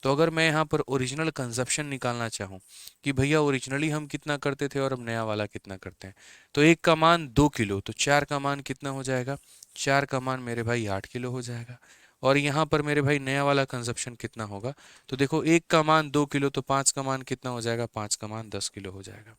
तो अगर मैं यहाँ पर ओरिजिनल कंजप्शन निकालना चाहूँ कि भैया ओरिजिनली हम कितना करते थे और अब नया वाला कितना करते हैं, तो 1 का मान 2 किलो, तो 4 का मान कितना हो जाएगा, 4 का मान मेरे भाई 8 किलो हो जाएगा। और यहाँ पर मेरे भाई नया वाला कंजप्शन कितना होगा, तो देखो 1 का मान 2 किलो, तो 5 का मान कितना हो जाएगा, 5 का मान 10 किलो हो जाएगा।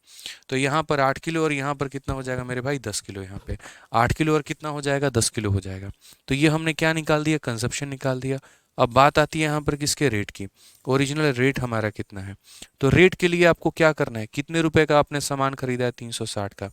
तो यहाँ पर 8 किलो और यहाँ पर कितना हो जाएगा मेरे भाई, 10 किलो। यहाँ पे 8 किलो और कितना हो जाएगा, 10 किलो हो जाएगा। तो ये हमने क्या निकाल दिया, कंजप्शन निकाल दिया। अब बात आती है यहाँ पर किसके, रेट की। ओरिजिनल रेट हमारा कितना है, तो रेट के लिए आपको क्या करना है, कितने रुपए का आपने सामान खरीदा है, 360 का।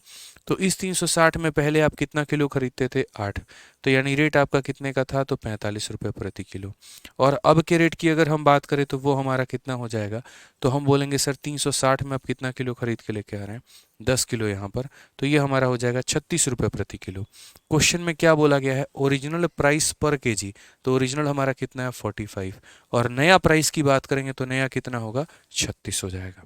तो इस 360 में पहले आप कितना किलो खरीदते थे, 8। तो यानी रेट आपका कितने का था, तो 45 रुपये प्रति किलो। और अब के रेट की अगर हम बात करें तो वो हमारा कितना हो जाएगा, तो हम बोलेंगे सर 360 में आप कितना किलो खरीद के लेके आ रहे हैं, 10 किलो यहाँ पर। तो ये हमारा हो जाएगा 36 रुपये प्रति किलो। क्वेश्चन में क्या बोला गया है, ओरिजिनल प्राइस पर केजी, तो ओरिजिनल हमारा कितना है, 45। और नया प्राइस की बात करेंगे तो नया कितना होगा, 36 हो जाएगा।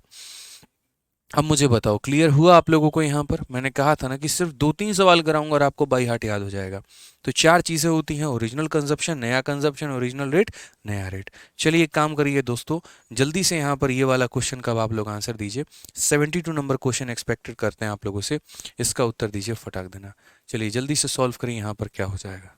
अब मुझे बताओ, क्लियर हुआ आप लोगों को। यहाँ पर मैंने कहा था ना कि सिर्फ 2 3 सवाल कराऊंगा और आपको बाई हार्ट याद हो जाएगा। तो 4 चीज़ें होती हैं, ओरिजिनल कंजप्शन, नया कंजप्शन, ओरिजिनल रेट, नया रेट। चलिए एक काम करिए दोस्तों, जल्दी से यहाँ पर ये वाला क्वेश्चन का आप लोग आंसर दीजिए। 72 नंबर क्वेश्चन एक्सपेक्टेड करते हैं आप लोगों से, इसका उत्तर दीजिए फटाक देना। चलिए जल्दी से सॉल्व करिए, यहाँ पर क्या हो जाएगा।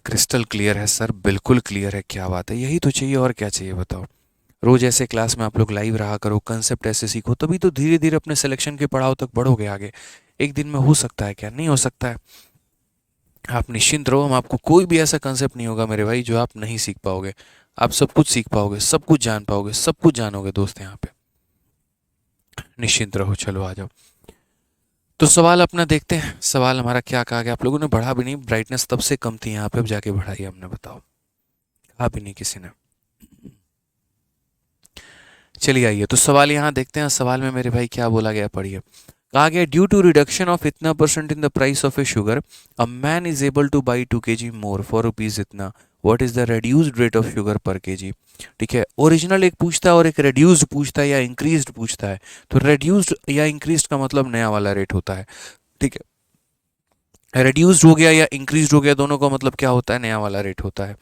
क्रिस्टल क्लियर है सर, बिल्कुल क्लियर है। क्या बात है, यही तो चाहिए, और क्या चाहिए बताओ। रोज ऐसे क्लास में आप लोग लाइव रहा करो, कंसेप्ट ऐसे सीखो, तभी तो धीरे धीरे अपने सिलेक्शन के पड़ाव तक बढ़ोगे आगे। एक दिन में हो सकता है, क्या नहीं हो सकता है। आप निश्चिंत रहो, हम आपको कोई भी ऐसा कंसेप्ट नहीं होगा मेरे भाई जो आप नहीं सीख पाओगे। आप सब कुछ सीख पाओगे, सब कुछ जान पाओगे, सब कुछ जानोगे दोस्त यहाँ पे। निश्चिंत रहो। चलो आ जाओ, तो सवाल अपना देखते हैं। सवाल हमारा क्या कहा गया, आप लोगों ने बढ़ा भी नहीं, ब्राइटनेस तब से कम थी यहाँ पे, अब जाके बढ़ाई हमने, बताओ। कहा भी नहीं किसी ने। चलिए आइए, तो सवाल यहाँ देखते हैं। सवाल में मेरे भाई क्या बोला गया, पढ़िए। कहा गया, ड्यू टू रिडक्शन ऑफ इतना percent in the price of a sugar, a man is able to buy 2 kg more for rupees इतना, what is the reduced rate of sugar पर केजी। ठीक है, ओरिजिनल एक पूछता है और एक रेड्यूस्ड पूछता है या इंक्रीज्ड पूछता है। तो रेड्यूस्ड या इंक्रीज्ड का मतलब नया वाला रेट होता है। ठीक है, रेड्यूस्ड हो गया या इंक्रीज्ड हो गया, दोनों का मतलब क्या होता है, नया वाला रेट होता है।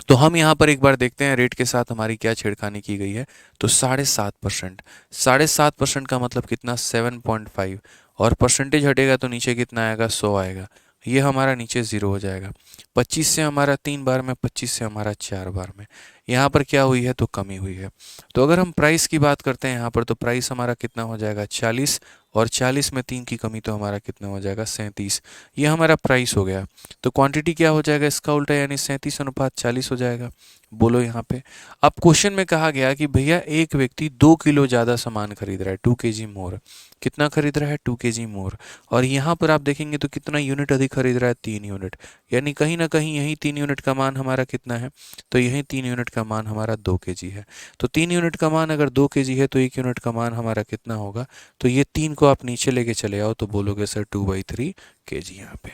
तो हम यहाँ पर एक बार देखते हैं रेट के साथ हमारी क्या छेड़खानी की गई है। तो 7.5%, 7.5% का मतलब कितना, 7.5, और परसेंटेज हटेगा तो नीचे कितना आएगा, 100 आएगा। ये हमारा नीचे ज़ीरो हो जाएगा। 25 से हमारा 3 बार में, 25 से हमारा 4 बार में। यहाँ पर क्या हुई है, तो कमी हुई है। तो अगर हम प्राइस की बात करते हैं यहाँ पर, तो प्राइस हमारा कितना हो जाएगा 40, और 40 में 3 की कमी तो हमारा कितना हो जाएगा 37। ये हमारा प्राइस हो गया। तो क्वांटिटी क्या हो जाएगा इसका उल्टा, यानी 37/40 हो जाएगा। बोलो यहाँ पे। अब क्वेश्चन में कहा गया कि भैया एक व्यक्ति 2 किलो ज़्यादा सामान खरीद रहा है, 2 kg मोर। कितना खरीद रहा है, 2 kg मोर। और यहाँ पर आप देखेंगे तो कितना यूनिट अधिक खरीद रहा है, 3 यूनिट। यानी कहीं ना कहीं यही 3 यूनिट का मान हमारा कितना है, तो यही 3 यूनिट का मान हमारा 2 kg है। तो 3 यूनिट का मान अगर 2 kg है तो 1 यूनिट का मान हमारा कितना होगा, तो ये 3 को आप नीचे लेके चले आओ तो बोलोगे सर 2/3 kg। यहाँ पे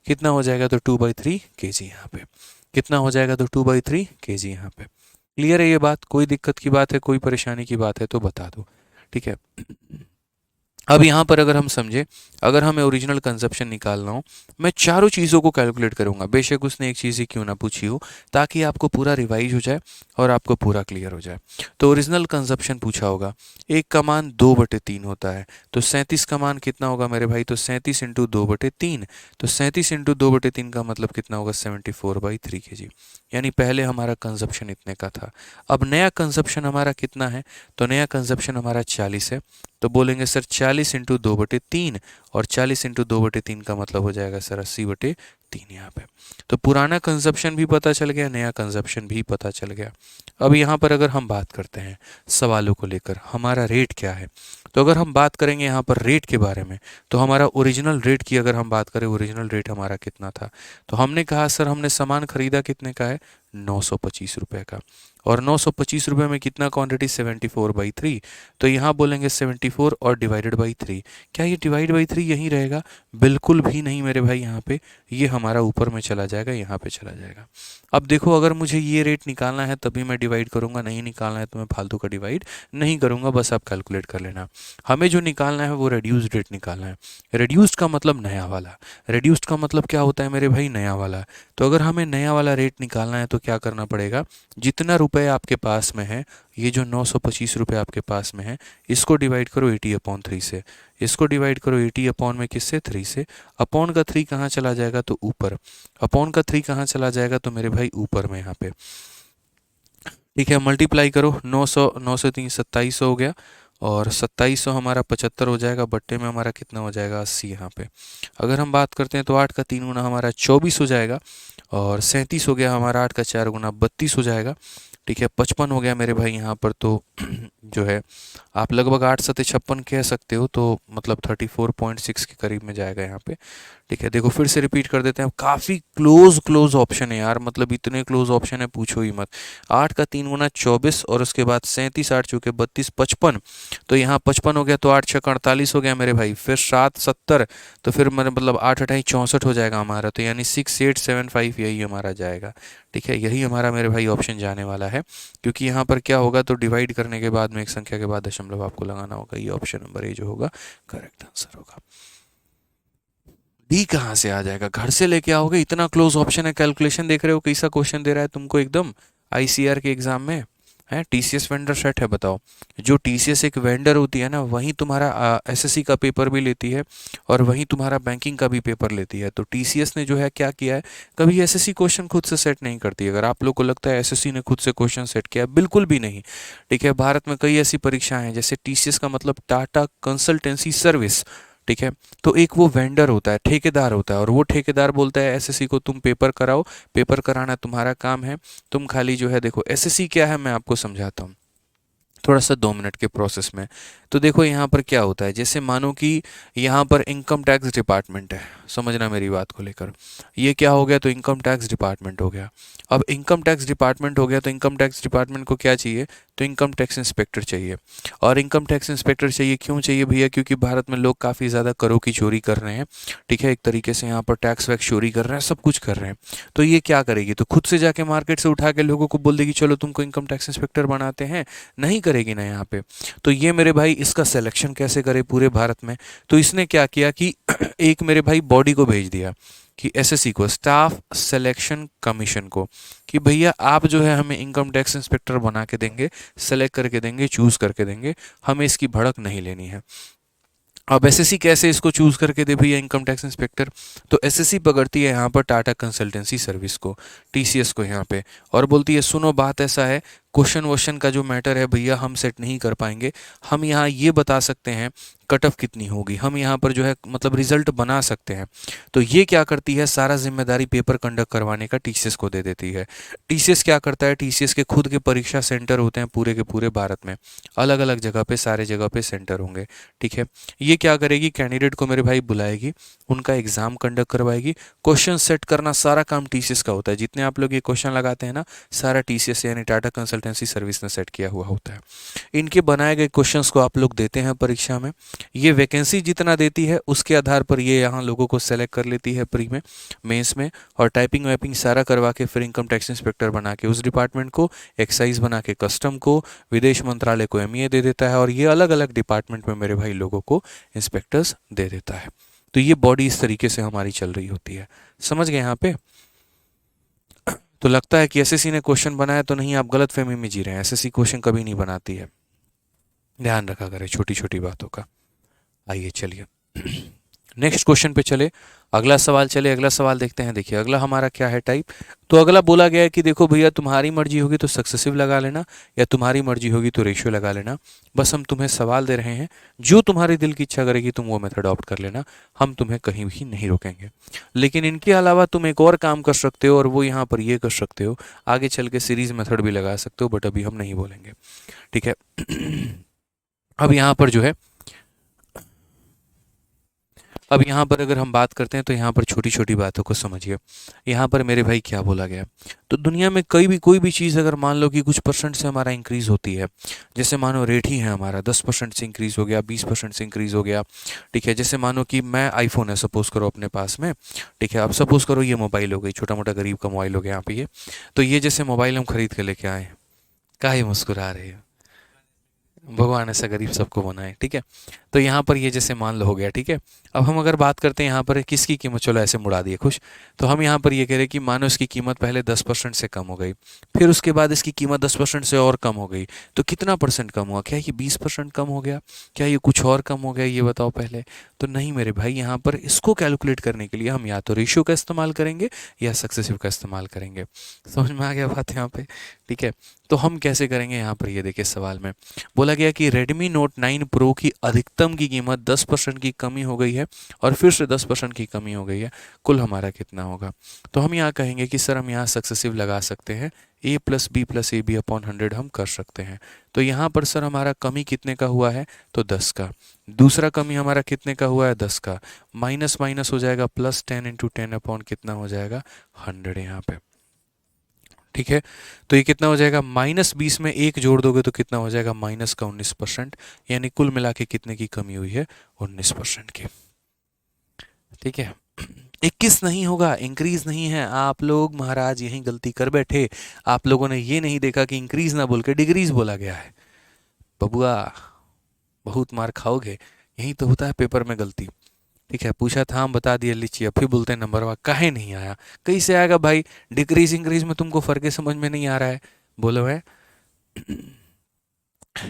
कितना हो जाएगा, तो 2/3 kg यहाँ पे कितना हो जाएगा, तो 2/3 kg यहाँ पे। क्लियर है ये बात? कोई दिक्कत की बात है, कोई परेशानी की बात है तो बता दो, ठीक है। अब यहाँ पर अगर हम समझे, अगर हमें ओरिजिनल कंजप्शन निकालना हो, मैं चारों चीज़ों को कैलकुलेट करूँगा, बेशक उसने एक चीज़ ही क्यों ना पूछी हो, ताकि आपको पूरा रिवाइज हो जाए और आपको पूरा क्लियर हो जाए। तो ओरिजिनल कंजप्शन पूछा होगा, एक का मान 2/3 होता है, तो 37 का मान कितना होगा मेरे भाई, तो 37 इंटू 2/3। तो 37 इंटू 2/3 का मतलब कितना होगा, 74/3 kg। यानी पहले हमारा कंजप्शन इतने का था। अब नया कंजप्शन हमारा कितना है, तो नया कंजप्शन हमारा 40 है। तो बोलेंगे सर 40 इंटू 2/3, और 40 इंटू 2/3 का मतलब हो जाएगा सर 80/3 यहाँ पे। तो पुराना कंजप्शन भी पता चल गया, नया कंजप्शन भी पता चल गया। अब यहाँ पर अगर हम बात करते हैं सवालों को लेकर, हमारा रेट क्या है, तो अगर हम बात करेंगे यहाँ पर रेट के बारे में, तो हमारा ओरिजिनल रेट की अगर हम बात करें, ओरिजिनल रेट हमारा कितना था, तो हमने कहा सर हमने सामान खरीदा कितने का है, 925 रुपये का। और 925 रुपये में कितना क्वांटिटी, 74/3। तो यहाँ बोलेंगे 74 और डिवाइडेड बाई 3। क्या ये डिवाइड बाई 3 यहीं रहेगा, बिल्कुल भी नहीं मेरे भाई। यहाँ पे ये हमारा ऊपर में चला जाएगा, यहाँ पे चला जाएगा। अब देखो अगर मुझे ये रेट निकालना है तभी मैं डिवाइड करूँगा, नहीं निकालना है तो मैं फालतू का डिवाइड नहीं करूँगा, बस आप कैलकुलेट कर लेना। हमें जो निकालना है वो रिड्यूस्ड रेट निकालना है। रिड्यूस्ड का मतलब नया वाला, रिड्यूस्ड का मतलब क्या होता है मेरे भाई, नया वाला। तो अगर हमें नया वाला रेट निकालना है तो क्या करना पड़ेगा, जितना रुपए आपके पास में है, ये जो 925 रुपये आपके पास में है, इसको डिवाइड करो 80/3 से। इसको डिवाइड करो 80 में किससे, 3 से। अपॉन का 3 कहाँ चला जाएगा, तो ऊपर। अपॉन का 3 कहाँ चला जाएगा, तो मेरे भाई ऊपर में यहाँ पे। ठीक है, मल्टीप्लाई करो, 900, 9 से 3 2700 हो गया, और 2700 हमारा 75 हो जाएगा, बट्टे में हमारा कितना हो जाएगा, 80 यहाँ पे। अगर हम बात करते हैं तो 8 का 3 गुना हमारा 24 हो जाएगा, और 37 हो गया हमारा, 8 का 4 गुना 32 हो जाएगा। ठीक है, 55 हो गया मेरे भाई यहाँ पर। तो जो है आप लगभग 8×7=56 कह सकते हो, तो मतलब 34.6 के करीब में जाएगा यहाँ पे। ठीक है, देखो फिर से रिपीट कर देते हैं, काफ़ी क्लोज क्लोज ऑप्शन है यार, मतलब इतने क्लोज ऑप्शन है पूछो ही मत। 8 का 3 गुना 24, और उसके बाद 37, 8 चूके 32, 55। तो यहाँ 55 हो गया, तो 8×6 = 48 हो गया मेरे भाई। फिर 7 70, तो फिर मतलब 8×8 = 64 हो जाएगा हमारा। तो यानी 6875 यही हमारा जाएगा। ठीक है, यही हमारा मेरे भाई ऑप्शन जाने वाला है, क्योंकि यहाँ पर क्या होगा, तो डिवाइड करने के बाद में एक संख्या के बाद दशमलव आपको लगाना होगा। ये ऑप्शन नंबर ए जो होगा करेक्ट आंसर होगा। डी कहाँ से आ जाएगा, घर से लेके आओगे, इतना क्लोज ऑप्शन है। कैलकुलेशन देख रहे हो कैसा क्वेश्चन दे रहा है तुमको, एकदम आईसीआर के एग्जाम में है। टीसीएस वेंडर सेट है, बताओ। जो टीसीएस एक वेंडर होती है ना, वहीं तुम्हारा एसएससी का पेपर भी लेती है, और वहीं तुम्हारा बैंकिंग का भी पेपर लेती है। तो टीसीएस ने जो है क्या किया है, कभी एसएससी क्वेश्चन खुद से सेट नहीं करती। अगर आप लोग को लगता है एसएससी ने खुद से क्वेश्चन सेट किया, बिल्कुल भी नहीं। ठीक है, भारत में कई ऐसी परीक्षाएं हैं, जैसे टीसीएस का मतलब टाटा कंसल्टेंसी सर्विस। ठीक है, तो एक वो वेंडर होता है, ठेकेदार होता है, और वो ठेकेदार बोलता है एसएससी को तुम पेपर कराओ, पेपर कराना तुम्हारा काम है, तुम खाली जो है देखो। एसएससी क्या है मैं आपको समझाता हूँ थोड़ा सा, 2 मिनट के प्रोसेस में। तो देखो यहाँ पर क्या होता है, जैसे मानो कि यहाँ पर इनकम टैक्स डिपार्टमेंट है, समझना मेरी बात को लेकर। ये क्या हो गया, तो इनकम टैक्स डिपार्टमेंट हो गया। अब इनकम टैक्स डिपार्टमेंट हो गया, तो इनकम टैक्स डिपार्टमेंट को क्या चाहिए, तो इनकम टैक्स इंस्पेक्टर चाहिए। और इनकम टैक्स इंस्पेक्टर चाहिए, क्यों चाहिए भैया, क्योंकि भारत में लोग काफ़ी ज़्यादा करों की चोरी कर रहे हैं। ठीक है, एक तरीके से यहाँ पर टैक्स वैक्स चोरी कर रहे हैं, सब कुछ कर रहे हैं। तो ये क्या करेगी, तो खुद से जाके मार्केट से उठा के लोगों को बोल देगी चलो तुमको इनकम टैक्स इंस्पेक्टर बनाते हैं, नहीं करेगी ना यहाँ पे। तो ये मेरे भाई इसका सिलेक्शन कैसे करे पूरे भारत में, तो इसने क्या किया कि एक मेरे भाई बॉडी को भेज दिया, कि एसएससी को, स्टाफ सिलेक्शन कमीशन को, कि भैया आप जो है हमें इनकम टैक्स इंस्पेक्टर बना के देंगे, सेलेक्ट करके देंगे, चूज करके देंगे, हमें इसकी भड़क नहीं लेनी है। अब एसएससी कैसे इसको चूज करके दे भैया इनकम टैक्स इंस्पेक्टर? तो एसएससी पकड़ती है यहाँ पर टाटा कंसल्टेंसी सर्विस को, टीसीएस को यहाँ पे, और बोलती है सुनो बात ऐसा है, क्वेश्चन वोश्चन का जो मैटर है भैया हम सेट नहीं कर पाएंगे, हम यहाँ ये बता सकते हैं कट ऑफ कितनी होगी, हम यहाँ पर जो है मतलब रिजल्ट बना सकते हैं। तो ये क्या करती है, सारा जिम्मेदारी पेपर कंडक्ट करवाने का टीसीएस को दे देती है। टीसीएस क्या करता है, टीसीएस के खुद के परीक्षा सेंटर होते हैं पूरे के पूरे भारत में, अलग अलग जगह पे, सारे जगह पे सेंटर होंगे। ठीक है, ये क्या करेगी, कैंडिडेट को मेरे भाई बुलाएगी, उनका एग्जाम कंडक्ट करवाएगी, क्वेश्चन सेट करना सारा काम टीसीएस का होता है। जितने आप लोग ये क्वेश्चन लगाते हैं ना, सारा टीसीएस यानी टाटा कंसल्टेंसी सर्विस ने सेट किया हुआ होता है। इनके बनाए गए क्वेश्चंस को आप लोग देते हैं परीक्षा में, ये वैकेंसी जितना देती है उसके आधार पर ये यहाँ लोगों को सेलेक्ट कर लेती है प्री में, मेंस में, और टाइपिंग वाइपिंग सारा करवा के फिर इनकम टैक्स इंस्पेक्टर बना के उस डिपार्टमेंट को, एक्साइज बना के कस्टम को, विदेश मंत्रालय को एमईए दे देता है, और ये अलग अलग डिपार्टमेंट में मेरे भाई लोगों को इंस्पेक्टर्स दे देता है। तो ये बॉडी इस तरीके से हमारी चल रही होती है, समझ गए यहाँ पे? तो लगता है कि एसएससी ने क्वेश्चन बनाया, तो नहीं, आप गलत फहमी में जी रहे हैं, एसएससी क्वेश्चन कभी नहीं बनाती है, ध्यान रखा करें छोटी छोटी बातों का। आइए चलिए नेक्स्ट क्वेश्चन पे चले, अगला सवाल चले, अगला सवाल देखते हैं। देखिए अगला हमारा क्या है टाइप, तो अगला बोला गया है कि देखो भैया तुम्हारी मर्जी होगी तो सक्सेसिव लगा लेना, या तुम्हारी मर्जी होगी तो रेशियो लगा लेना, बस हम तुम्हें सवाल दे रहे हैं, जो तुम्हारे दिल की इच्छा करेगी तुम वो मेथड ऑप्ट कर लेना, हम तुम्हें कहीं भी नहीं रोकेंगे। लेकिन इनके अलावा तुम एक और काम कर सकते हो, और वो यहाँ पर ये कर सकते हो, आगे चल के सीरीज मेथड भी लगा सकते हो, बट अभी हम नहीं बोलेंगे, ठीक है। अब यहाँ पर जो है, अब यहाँ पर अगर हम बात करते हैं तो यहाँ पर छोटी छोटी बातों को समझिए। यहाँ पर मेरे भाई क्या बोला गया, तो दुनिया में कोई भी चीज़ अगर मान लो कि कुछ परसेंट से हमारा इंक्रीज होती है, जैसे मानो रेट ही है हमारा 10% से इंक्रीज हो गया, 20% से इंक्रीज हो गया, ठीक है। जैसे मानो कि मैं आईफोन है सपोज करो अपने पास में, ठीक है, अब सपोज करो ये मोबाइल हो गई, छोटा मोटा गरीब का मोबाइल हो गया यहाँ पे ये, तो ये जैसे मोबाइल हम खरीद के लेके आए, काहे मुस्कुरा रहे हो, भगवान ऐसा गरीब सबको बनाए, ठीक है। तो यहाँ पर ये जैसे मान लो हो गया, ठीक है। अब हम अगर बात करते हैं यहाँ पर किसकी कीमत, चलो ऐसे मुड़ा दिए खुश, तो हम यहाँ पर ये कह रहे हैं कि मानो इसकी कीमत पहले 10% से कम हो गई, फिर उसके बाद इसकी कीमत 10% से और कम हो गई, तो कितना परसेंट कम हुआ, क्या ये 20% कम हो गया, क्या ये कुछ और कम हो गया, ये बताओ पहले। तो नहीं मेरे भाई, यहाँ पर इसको कैलकुलेट करने के लिए हम या तो रेशियो का इस्तेमाल करेंगे या सक्सेसिव का इस्तेमाल करेंगे। समझ में आ गया बात यहाँ पे, ठीक है। तो हम कैसे करेंगे, यहाँ पर ये देखिए सवाल में बोला गया कि Redmi Note 9 Pro की अधिकतम की कीमत 10% की कमी हो गई है, और फिर से 10% की कमी हो गई है, कुल हमारा कितना होगा। तो हम यहाँ कहेंगे कि सर हम यहाँ सक्सेसिव लगा सकते हैं, a plus B plus A B upon 100 हम कर सकते हैं। तो यहाँ पर सर हमारा कमी कितने का हुआ है, तो 10 का, दूसरा कमी हमारा कितने का हुआ है, 10 का, माइनस माइनस हो जाएगा प्लस 10 इंटू 10 अपॉन कितना हो जाएगा, 100 यहाँ पे, ठीक है। तो ये कितना हो जाएगा, -20 में एक जोड़ दोगे तो कितना हो जाएगा, माइनस का 19%, यानी कुल मिला के कितने की कमी हुई है, 19% की, ठीक है। 21 नहीं होगा, इंक्रीज नहीं है, आप लोग महाराज यहीं गलती कर बैठे, आप लोगों ने ये नहीं देखा कि इंक्रीज ना बोल के डिग्रीज बोला गया है, बबुआ बहुत मार खाओगे, यही तो होता है पेपर में गलती, ठीक है। पूछा था हम बता दिया, लीजिए, अब फिर बोलते हैं नंबर वाह काहे नहीं आया, कैसे आएगा भाई, डिक्रीज इंक्रीज में तुमको फर्क समझ में नहीं आ रहा है, बोलो है।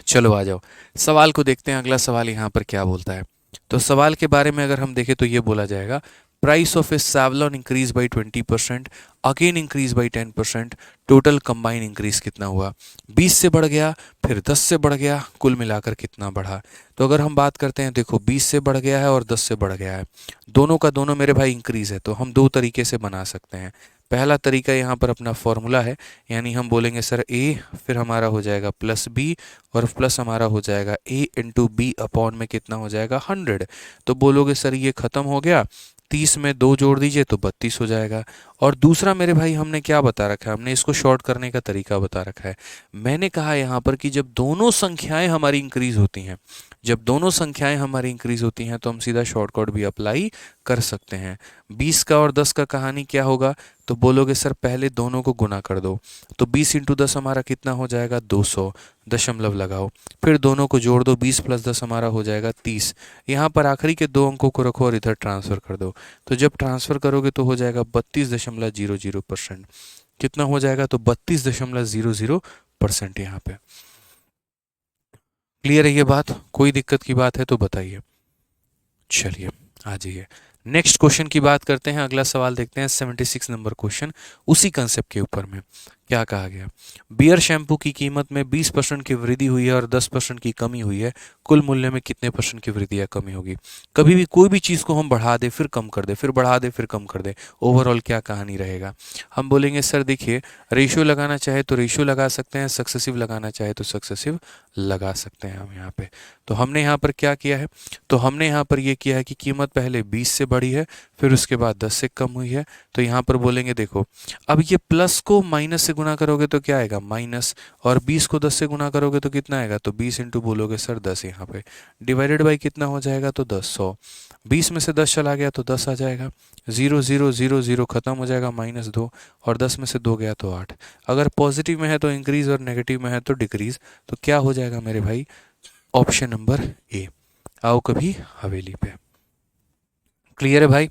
चलो आ जाओ, सवाल को देखते हैं, अगला सवाल यहाँ पर क्या बोलता है। तो सवाल के बारे में अगर हम देखें तो ये बोला जाएगा, price of A Savlon increase by 20%, again increase by 10%, total combine increase कितना हुआ, 20 से बढ़ गया, फिर 10 से बढ़ गया, कुल मिलाकर कितना बढ़ा। तो अगर हम बात करते हैं, देखो 20 से बढ़ गया है और 10 से बढ़ गया है, दोनों का दोनों मेरे भाई इंक्रीज है, तो हम दो तरीके से बना सकते हैं। पहला तरीका यहाँ पर अपना फॉर्मूला है, यानी हम बोलेंगे सर ए, फिर हमारा हो जाएगा प्लस बी, और प्लस हमारा हो जाएगा ए इंटू बी अपॉन में कितना हो जाएगा, 100। तो बोलोगे सर ये खत्म हो गया, 30 में 2 जोड़ दीजिए तो 32 हो जाएगा। और दूसरा मेरे भाई हमने क्या बता रखा है, हमने इसको शॉर्ट करने का तरीका बता रखा है। मैंने कहा यहाँ पर कि जब दोनों संख्याएं हमारी इंक्रीज होती हैं, जब दोनों संख्याएं हमारी इंक्रीज होती हैं तो हम सीधा शॉर्टकट भी अप्लाई कर सकते हैं। 20 का और 10 का कहानी क्या होगा, तो बोलोगे सर पहले दोनों को गुना कर दो, तो 20 इंटू 10 हमारा कितना हो जाएगा, 200, दशमलव लगाओ, फिर दोनों को जोड़ दो, 20 प्लस 10 हमारा हो जाएगा 30, यहाँ पर आखिरी के दो अंकों को रखो और इधर ट्रांसफर कर दो। तो जब ट्रांसफर करोगे तो हो जाएगा 32.00%, कितना हो जाएगा, तो 32.00% यहाँ पे। क्लियर है ये बात, कोई दिक्कत की बात है तो बताइए। चलिए आ जाइए, नेक्स्ट क्वेश्चन की बात करते हैं। अगला सवाल देखते हैं 76 नंबर क्वेश्चन, उसी कंसेप्ट के ऊपर में क्या कहा गया। बियर शैम्पू की कीमत में 20% की वृद्धि हुई है और 10% की कमी हुई है, कुल मूल्य में कितने परसेंट की वृद्धि या कमी होगी। कभी भी कोई भी चीज़ को हम बढ़ा दे फिर कम कर दे, फिर बढ़ा दे फिर कम कर दे, ओवरऑल क्या कहानी रहेगा। हम बोलेंगे सर देखिए, रेशियो लगाना चाहे तो रेशियो लगा सकते हैं, सक्सेसिव लगाना चाहे तो सक्सेसिव लगा सकते हैं हम यहाँ पे। तो हमने यहाँ पर क्या किया है, तो हमने यहाँ पर ये किया है कि कीमत पहले 20 से बढ़ी है, फिर उसके बाद 10 से कम हुई है। तो यहाँ पर बोलेंगे देखो, अब ये प्लस को माइनस से गुना करोगे तो क्या आएगा, माइनस, और 20 को 10 से गुना करोगे तो कितना आएगा, तो 20 इंटू बोलोगे सर 10, यहाँ पे डिवाइडेड बाई कितना हो जाएगा, तो 10, 100, 20 में से 10 चला गया तो 10 आ जाएगा, 0 0 0 0 खत्म हो जाएगा, -2, और 10 में से 2 गया तो 8। अगर पॉजिटिव में है तो इंक्रीज और नेगेटिव में है तो डिक्रीज। तो क्या हो जाएगा मेरे भाई, ऑप्शन नंबर ए। आओ कभी हवेली पे। क्लियर है भाई।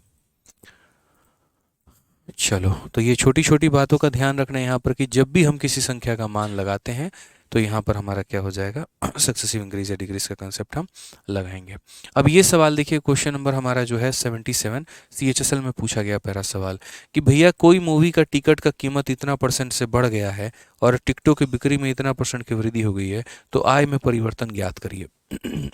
चलो, तो ये छोटी छोटी बातों का ध्यान रखना है यहाँ पर कि जब भी हम किसी संख्या का मान लगाते हैं तो यहाँ पर हमारा क्या हो जाएगा, सक्सेसिव इंक्रीज या डिक्रीज का कंसेप्ट हम लगाएंगे। अब ये सवाल देखिए, क्वेश्चन नंबर हमारा जो है 77, CHSL में पूछा गया पहला सवाल कि भैया कोई मूवी का टिकट का कीमत इतना % से बढ़ गया है और टिकटों की बिक्री में इतना % की वृद्धि हो गई है, तो आय में परिवर्तन ज्ञात करिए।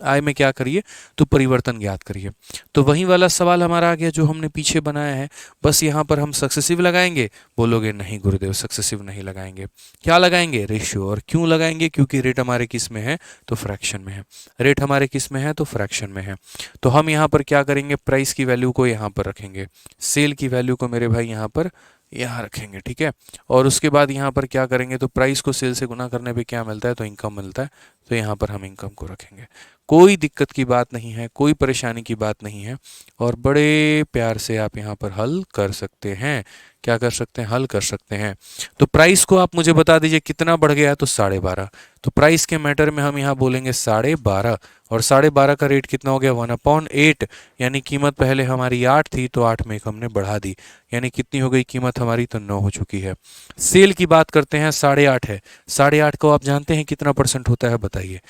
आय में क्या करिए, तो परिवर्तन ज्ञात करिए। तो वही वाला सवाल हमारा आ गया जो हमने पीछे बनाया है, बस यहाँ पर हम सक्सेसिव लगाएंगे। बोलोगे नहीं गुरुदेव सक्सेसिव नहीं लगाएंगे, क्या लगाएंगे, रेशियो। और क्यों लगाएंगे, क्योंकि रेट हमारे किस में है, तो फ्रैक्शन में है। रेट हमारे किस में है, तो फ्रैक्शन में है। तो हम यहाँ पर क्या करेंगे, प्राइस की वैल्यू को यहाँ पर रखेंगे, सेल की वैल्यू को मेरे भाई यहाँ पर यहाँ रखेंगे, ठीक है। और उसके बाद यहाँ पर क्या करेंगे, तो प्राइस को सेल से गुना करने पे क्या मिलता है, तो इनकम मिलता है। तो यहाँ पर हम इनकम को रखेंगे। कोई दिक्कत की बात नहीं है, कोई परेशानी की बात नहीं है, और बड़े प्यार से आप यहाँ पर हल कर सकते हैं। क्या कर सकते हैं, हल कर सकते हैं। तो प्राइस को आप मुझे बता दीजिए कितना बढ़ गया, तो 12.5। तो प्राइस के मैटर में हम यहाँ बोलेंगे 12.5, और 12.5 का रेट कितना हो गया, 1/8। यानी कीमत पहले हमारी 8 थी तो 8 में एक हमने बढ़ा दी, यानी कितनी हो गई कीमत हमारी, तो 9 हो चुकी है। सेल की बात करते हैं, 8.5 है। 8.5 को आप जानते हैं कितना % होता है, बताइए।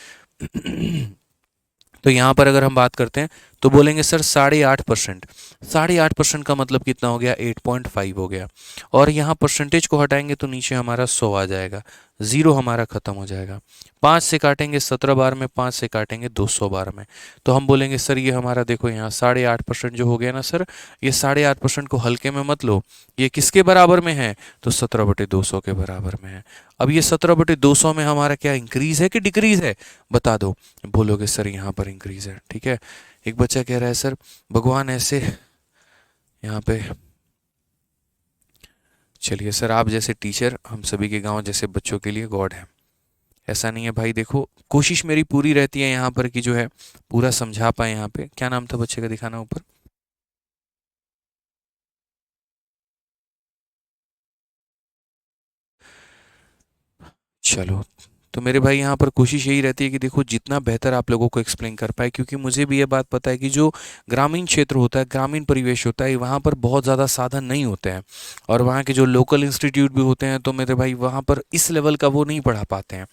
तो यहाँ पर अगर हम बात करते हैं तो बोलेंगे सर 8.5%। 8.5% का मतलब कितना हो गया, 8.5 हो गया। और यहाँ परसेंटेज को हटाएंगे तो नीचे हमारा 100 आ जाएगा, 0 हमारा खत्म हो जाएगा। 5 से काटेंगे 17 बार में, 5 से काटेंगे 200 बार में। तो हम बोलेंगे सर ये हमारा देखो यहाँ 8.5% जो हो गया ना सर, ये 8.5% को हल्के में मत लो, ये किसके बराबर में है, तो 17/200 के बराबर में है। अब ये 17/200 में हमारा क्या इंक्रीज है कि डिक्रीज है, बता दो। बोलोगे सर यहाँ पर इंक्रीज है, ठीक है। एक बच्चा कह रहा है सर भगवान ऐसे, यहाँ पे चलिए सर, आप जैसे टीचर हम सभी के गांव जैसे बच्चों के लिए गॉड है। ऐसा नहीं है भाई, देखो कोशिश मेरी पूरी रहती है यहाँ पर कि जो है पूरा समझा पाए। यहाँ पे क्या नाम था बच्चे का, दिखाना ऊपर। चलो, तो मेरे भाई यहाँ पर कोशिश यही रहती है कि देखो जितना बेहतर आप लोगों को एक्सप्लेन कर पाए, क्योंकि मुझे भी ये बात पता है कि जो ग्रामीण क्षेत्र होता है, ग्रामीण परिवेश होता है, वहाँ पर बहुत ज़्यादा साधन नहीं होते हैं। और वहाँ के जो लोकल इंस्टीट्यूट भी होते हैं तो मेरे भाई वहाँ पर इस लेवल का वो नहीं पढ़ा पाते हैं,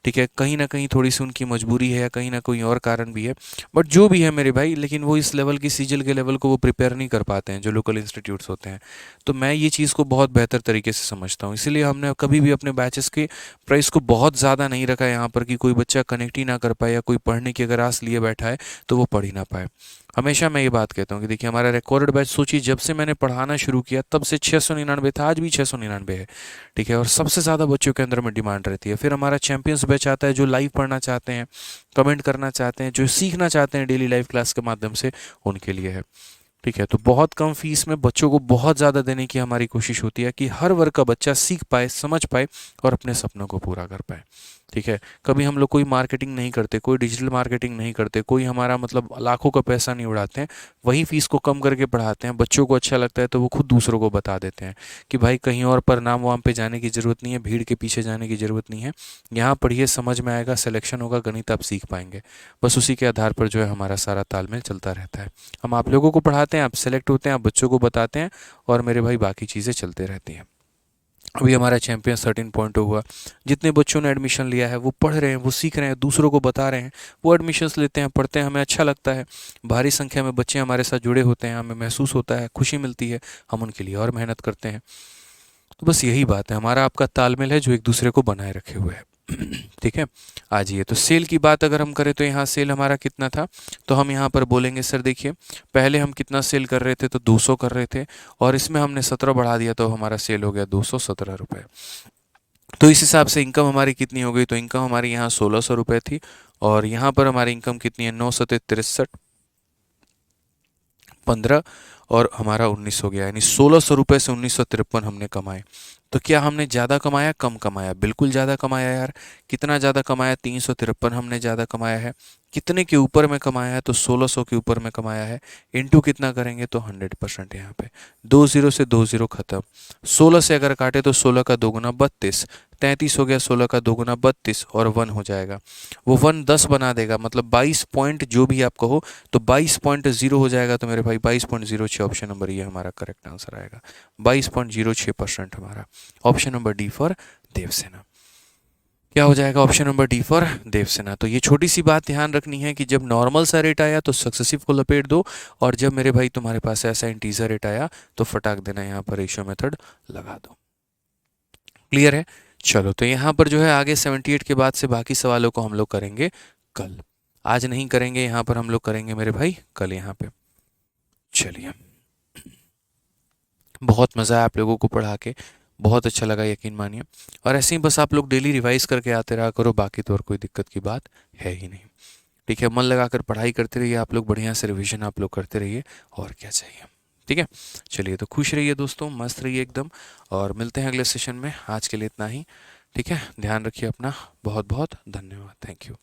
ठीक है। कहीं ना कहीं थोड़ी सी उनकी मजबूरी है या कहीं ना कोई और कारण भी है, बट जो भी है मेरे भाई, लेकिन वो इस लेवल की सीजल के लेवल को वो प्रिपेयर नहीं कर पाते हैं जो लोकल इंस्टीट्यूट्स होते हैं। तो मैं ये चीज़ को बहुत बेहतर तरीके से समझता हूँ, इसीलिए हमने कभी भी अपने बैचेस के प्राइस को बहुत ज़्यादा नहीं रखा है यहाँ पर कि कोई बच्चा कनेक्ट ही ना कर पाए या कोई पढ़ने की अगर आस लिए बैठा है तो वो पढ़ ही ना पाए। हमेशा मैं ये बात कहता हूँ कि देखिए हमारा रिकॉर्डेड बैच, सोचिए जब से मैंने पढ़ाना शुरू किया तब से 699 था, आज भी 699 है, ठीक है। और सबसे ज़्यादा बच्चों के अंदर में डिमांड रहती है। फिर हमारा चैंपियंस बैच आता है जो लाइव पढ़ना चाहते हैं, कमेंट करना चाहते हैं, जो सीखना चाहते हैं डेली लाइव क्लास के माध्यम से, उनके लिए है, ठीक है। तो बहुत कम फीस में बच्चों को बहुत ज़्यादा देने की हमारी कोशिश होती है कि हर वर्ग का बच्चा सीख पाए, समझ पाए और अपने सपनों को पूरा कर पाए, ठीक है। कभी हम लोग कोई मार्केटिंग नहीं करते, कोई डिजिटल मार्केटिंग नहीं करते, कोई हमारा मतलब लाखों का पैसा नहीं उड़ाते हैं, वही फीस को कम करके पढ़ाते हैं। बच्चों को अच्छा लगता है तो वो खुद दूसरों को बता देते हैं कि भाई कहीं और पर नाम वाम पे जाने की ज़रूरत नहीं है, भीड़ के पीछे जाने की ज़रूरत नहीं है, यहाँ पढ़िए, समझ में आएगा, सिलेक्शन होगा, गणित आप सीख पाएंगे। बस उसी के आधार पर जो है हमारा सारा तालमेल चलता रहता है। हम आप लोगों को पढ़ाते हैं, आप सेलेक्ट होते हैं, आप बच्चों को बताते हैं, और मेरे भाई बाकी चीज़ें चलते रहती हैं। अभी हमारा चैंपियन 13 हुआ। जितने बच्चों ने एडमिशन लिया है वो पढ़ रहे हैं, वो सीख रहे हैं, दूसरों को बता रहे हैं, वो एडमिशन्स लेते हैं, पढ़ते हैं, हमें अच्छा लगता है। भारी संख्या में बच्चे हमारे साथ जुड़े होते हैं, हमें महसूस होता है, खुशी मिलती है, हम उनके लिए और मेहनत करते हैं। तो बस यही बात है, हमारा आपका तालमेल है जो एक दूसरे को बनाए रखे हुए है। ठीक है। आज ये तो सेल की बात अगर हम करें तो यहाँ सेल हमारा कितना था, तो हम यहाँ पर बोलेंगे सर देखिए पहले हम कितना सेल कर रहे थे, तो 200 कर रहे थे, और इसमें हमने 17 बढ़ा दिया तो हमारा सेल हो गया 217 रुपये। तो इस हिसाब से इनकम हमारी कितनी हो गई, तो इनकम हमारी यहाँ 1600 रुपये थी, और यहाँ पर हमारी इनकम कितनी है, 9 सत्ते 63 15, और हमारा 19 हो गया, यानी 1600 रुपये से 1953 हमने कमाए। तो क्या हमने ज़्यादा कमाया, कम कमाया? बिल्कुल ज़्यादा कमाया यार। कितना ज़्यादा कमाया, 353 हमने ज़्यादा कमाया है। कितने के ऊपर में कमाया है, तो 1600 के ऊपर में कमाया है। इंटू कितना करेंगे, तो 100% यहाँ पे 20 से 20 खत्म। 16 से अगर काटे तो 16 का दोगुना 32, 33 हो गया, 16 का दोगुना 32, और 1 हो जाएगा। वो 1 10 बना देगा, मतलब 22 पॉइंट जो भी आप कहो, तो 22.0 हो जाएगा। तो मेरे भाई 22.06, ऑप्शन नंबर ये हमारा करेक्ट आंसर आएगा। 22.06% हमारा option number D for Devsena. क्या हो जाएगा, option number D for Devsena. तो ये छोटी सी बात ध्यान रखनी है कि जब नॉर्मल सा रेट आया तो सक्सेसिव को लपेट दो, और जब मेरे भाई तुम्हारे पास ऐसा इंटीजर रेट आया तो फटाक देना यहाँ पर रेशियो मेथड लगा दो। क्लियर है? चलो, तो यहाँ पर जो है आगे 78 के बाद से बाकी सवालों को हम लोग करेंगे कल। आज नहीं करेंगे, यहाँ पर हम लोग करेंगे मेरे भाई कल यहाँ पे। चलिए, बहुत मज़ा आया आप लोगों को पढ़ा के, बहुत अच्छा लगा, यकीन मानिए। और ऐसे ही बस आप लोग डेली रिवाइज करके आते रहा करो, बाकी तो और कोई दिक्कत की बात है ही नहीं। ठीक है, मन लगाकर पढ़ाई करते रहिए आप लोग, बढ़िया से रिविजन आप लोग करते रहिए, और क्या चाहिए। ठीक है, चलिए, तो खुश रहिए दोस्तों, मस्त रहिए एकदम, और मिलते हैं अगले सेशन में। आज के लिए इतना ही। ठीक है, ध्यान रखिए अपना, बहुत बहुत धन्यवाद, थैंक यू।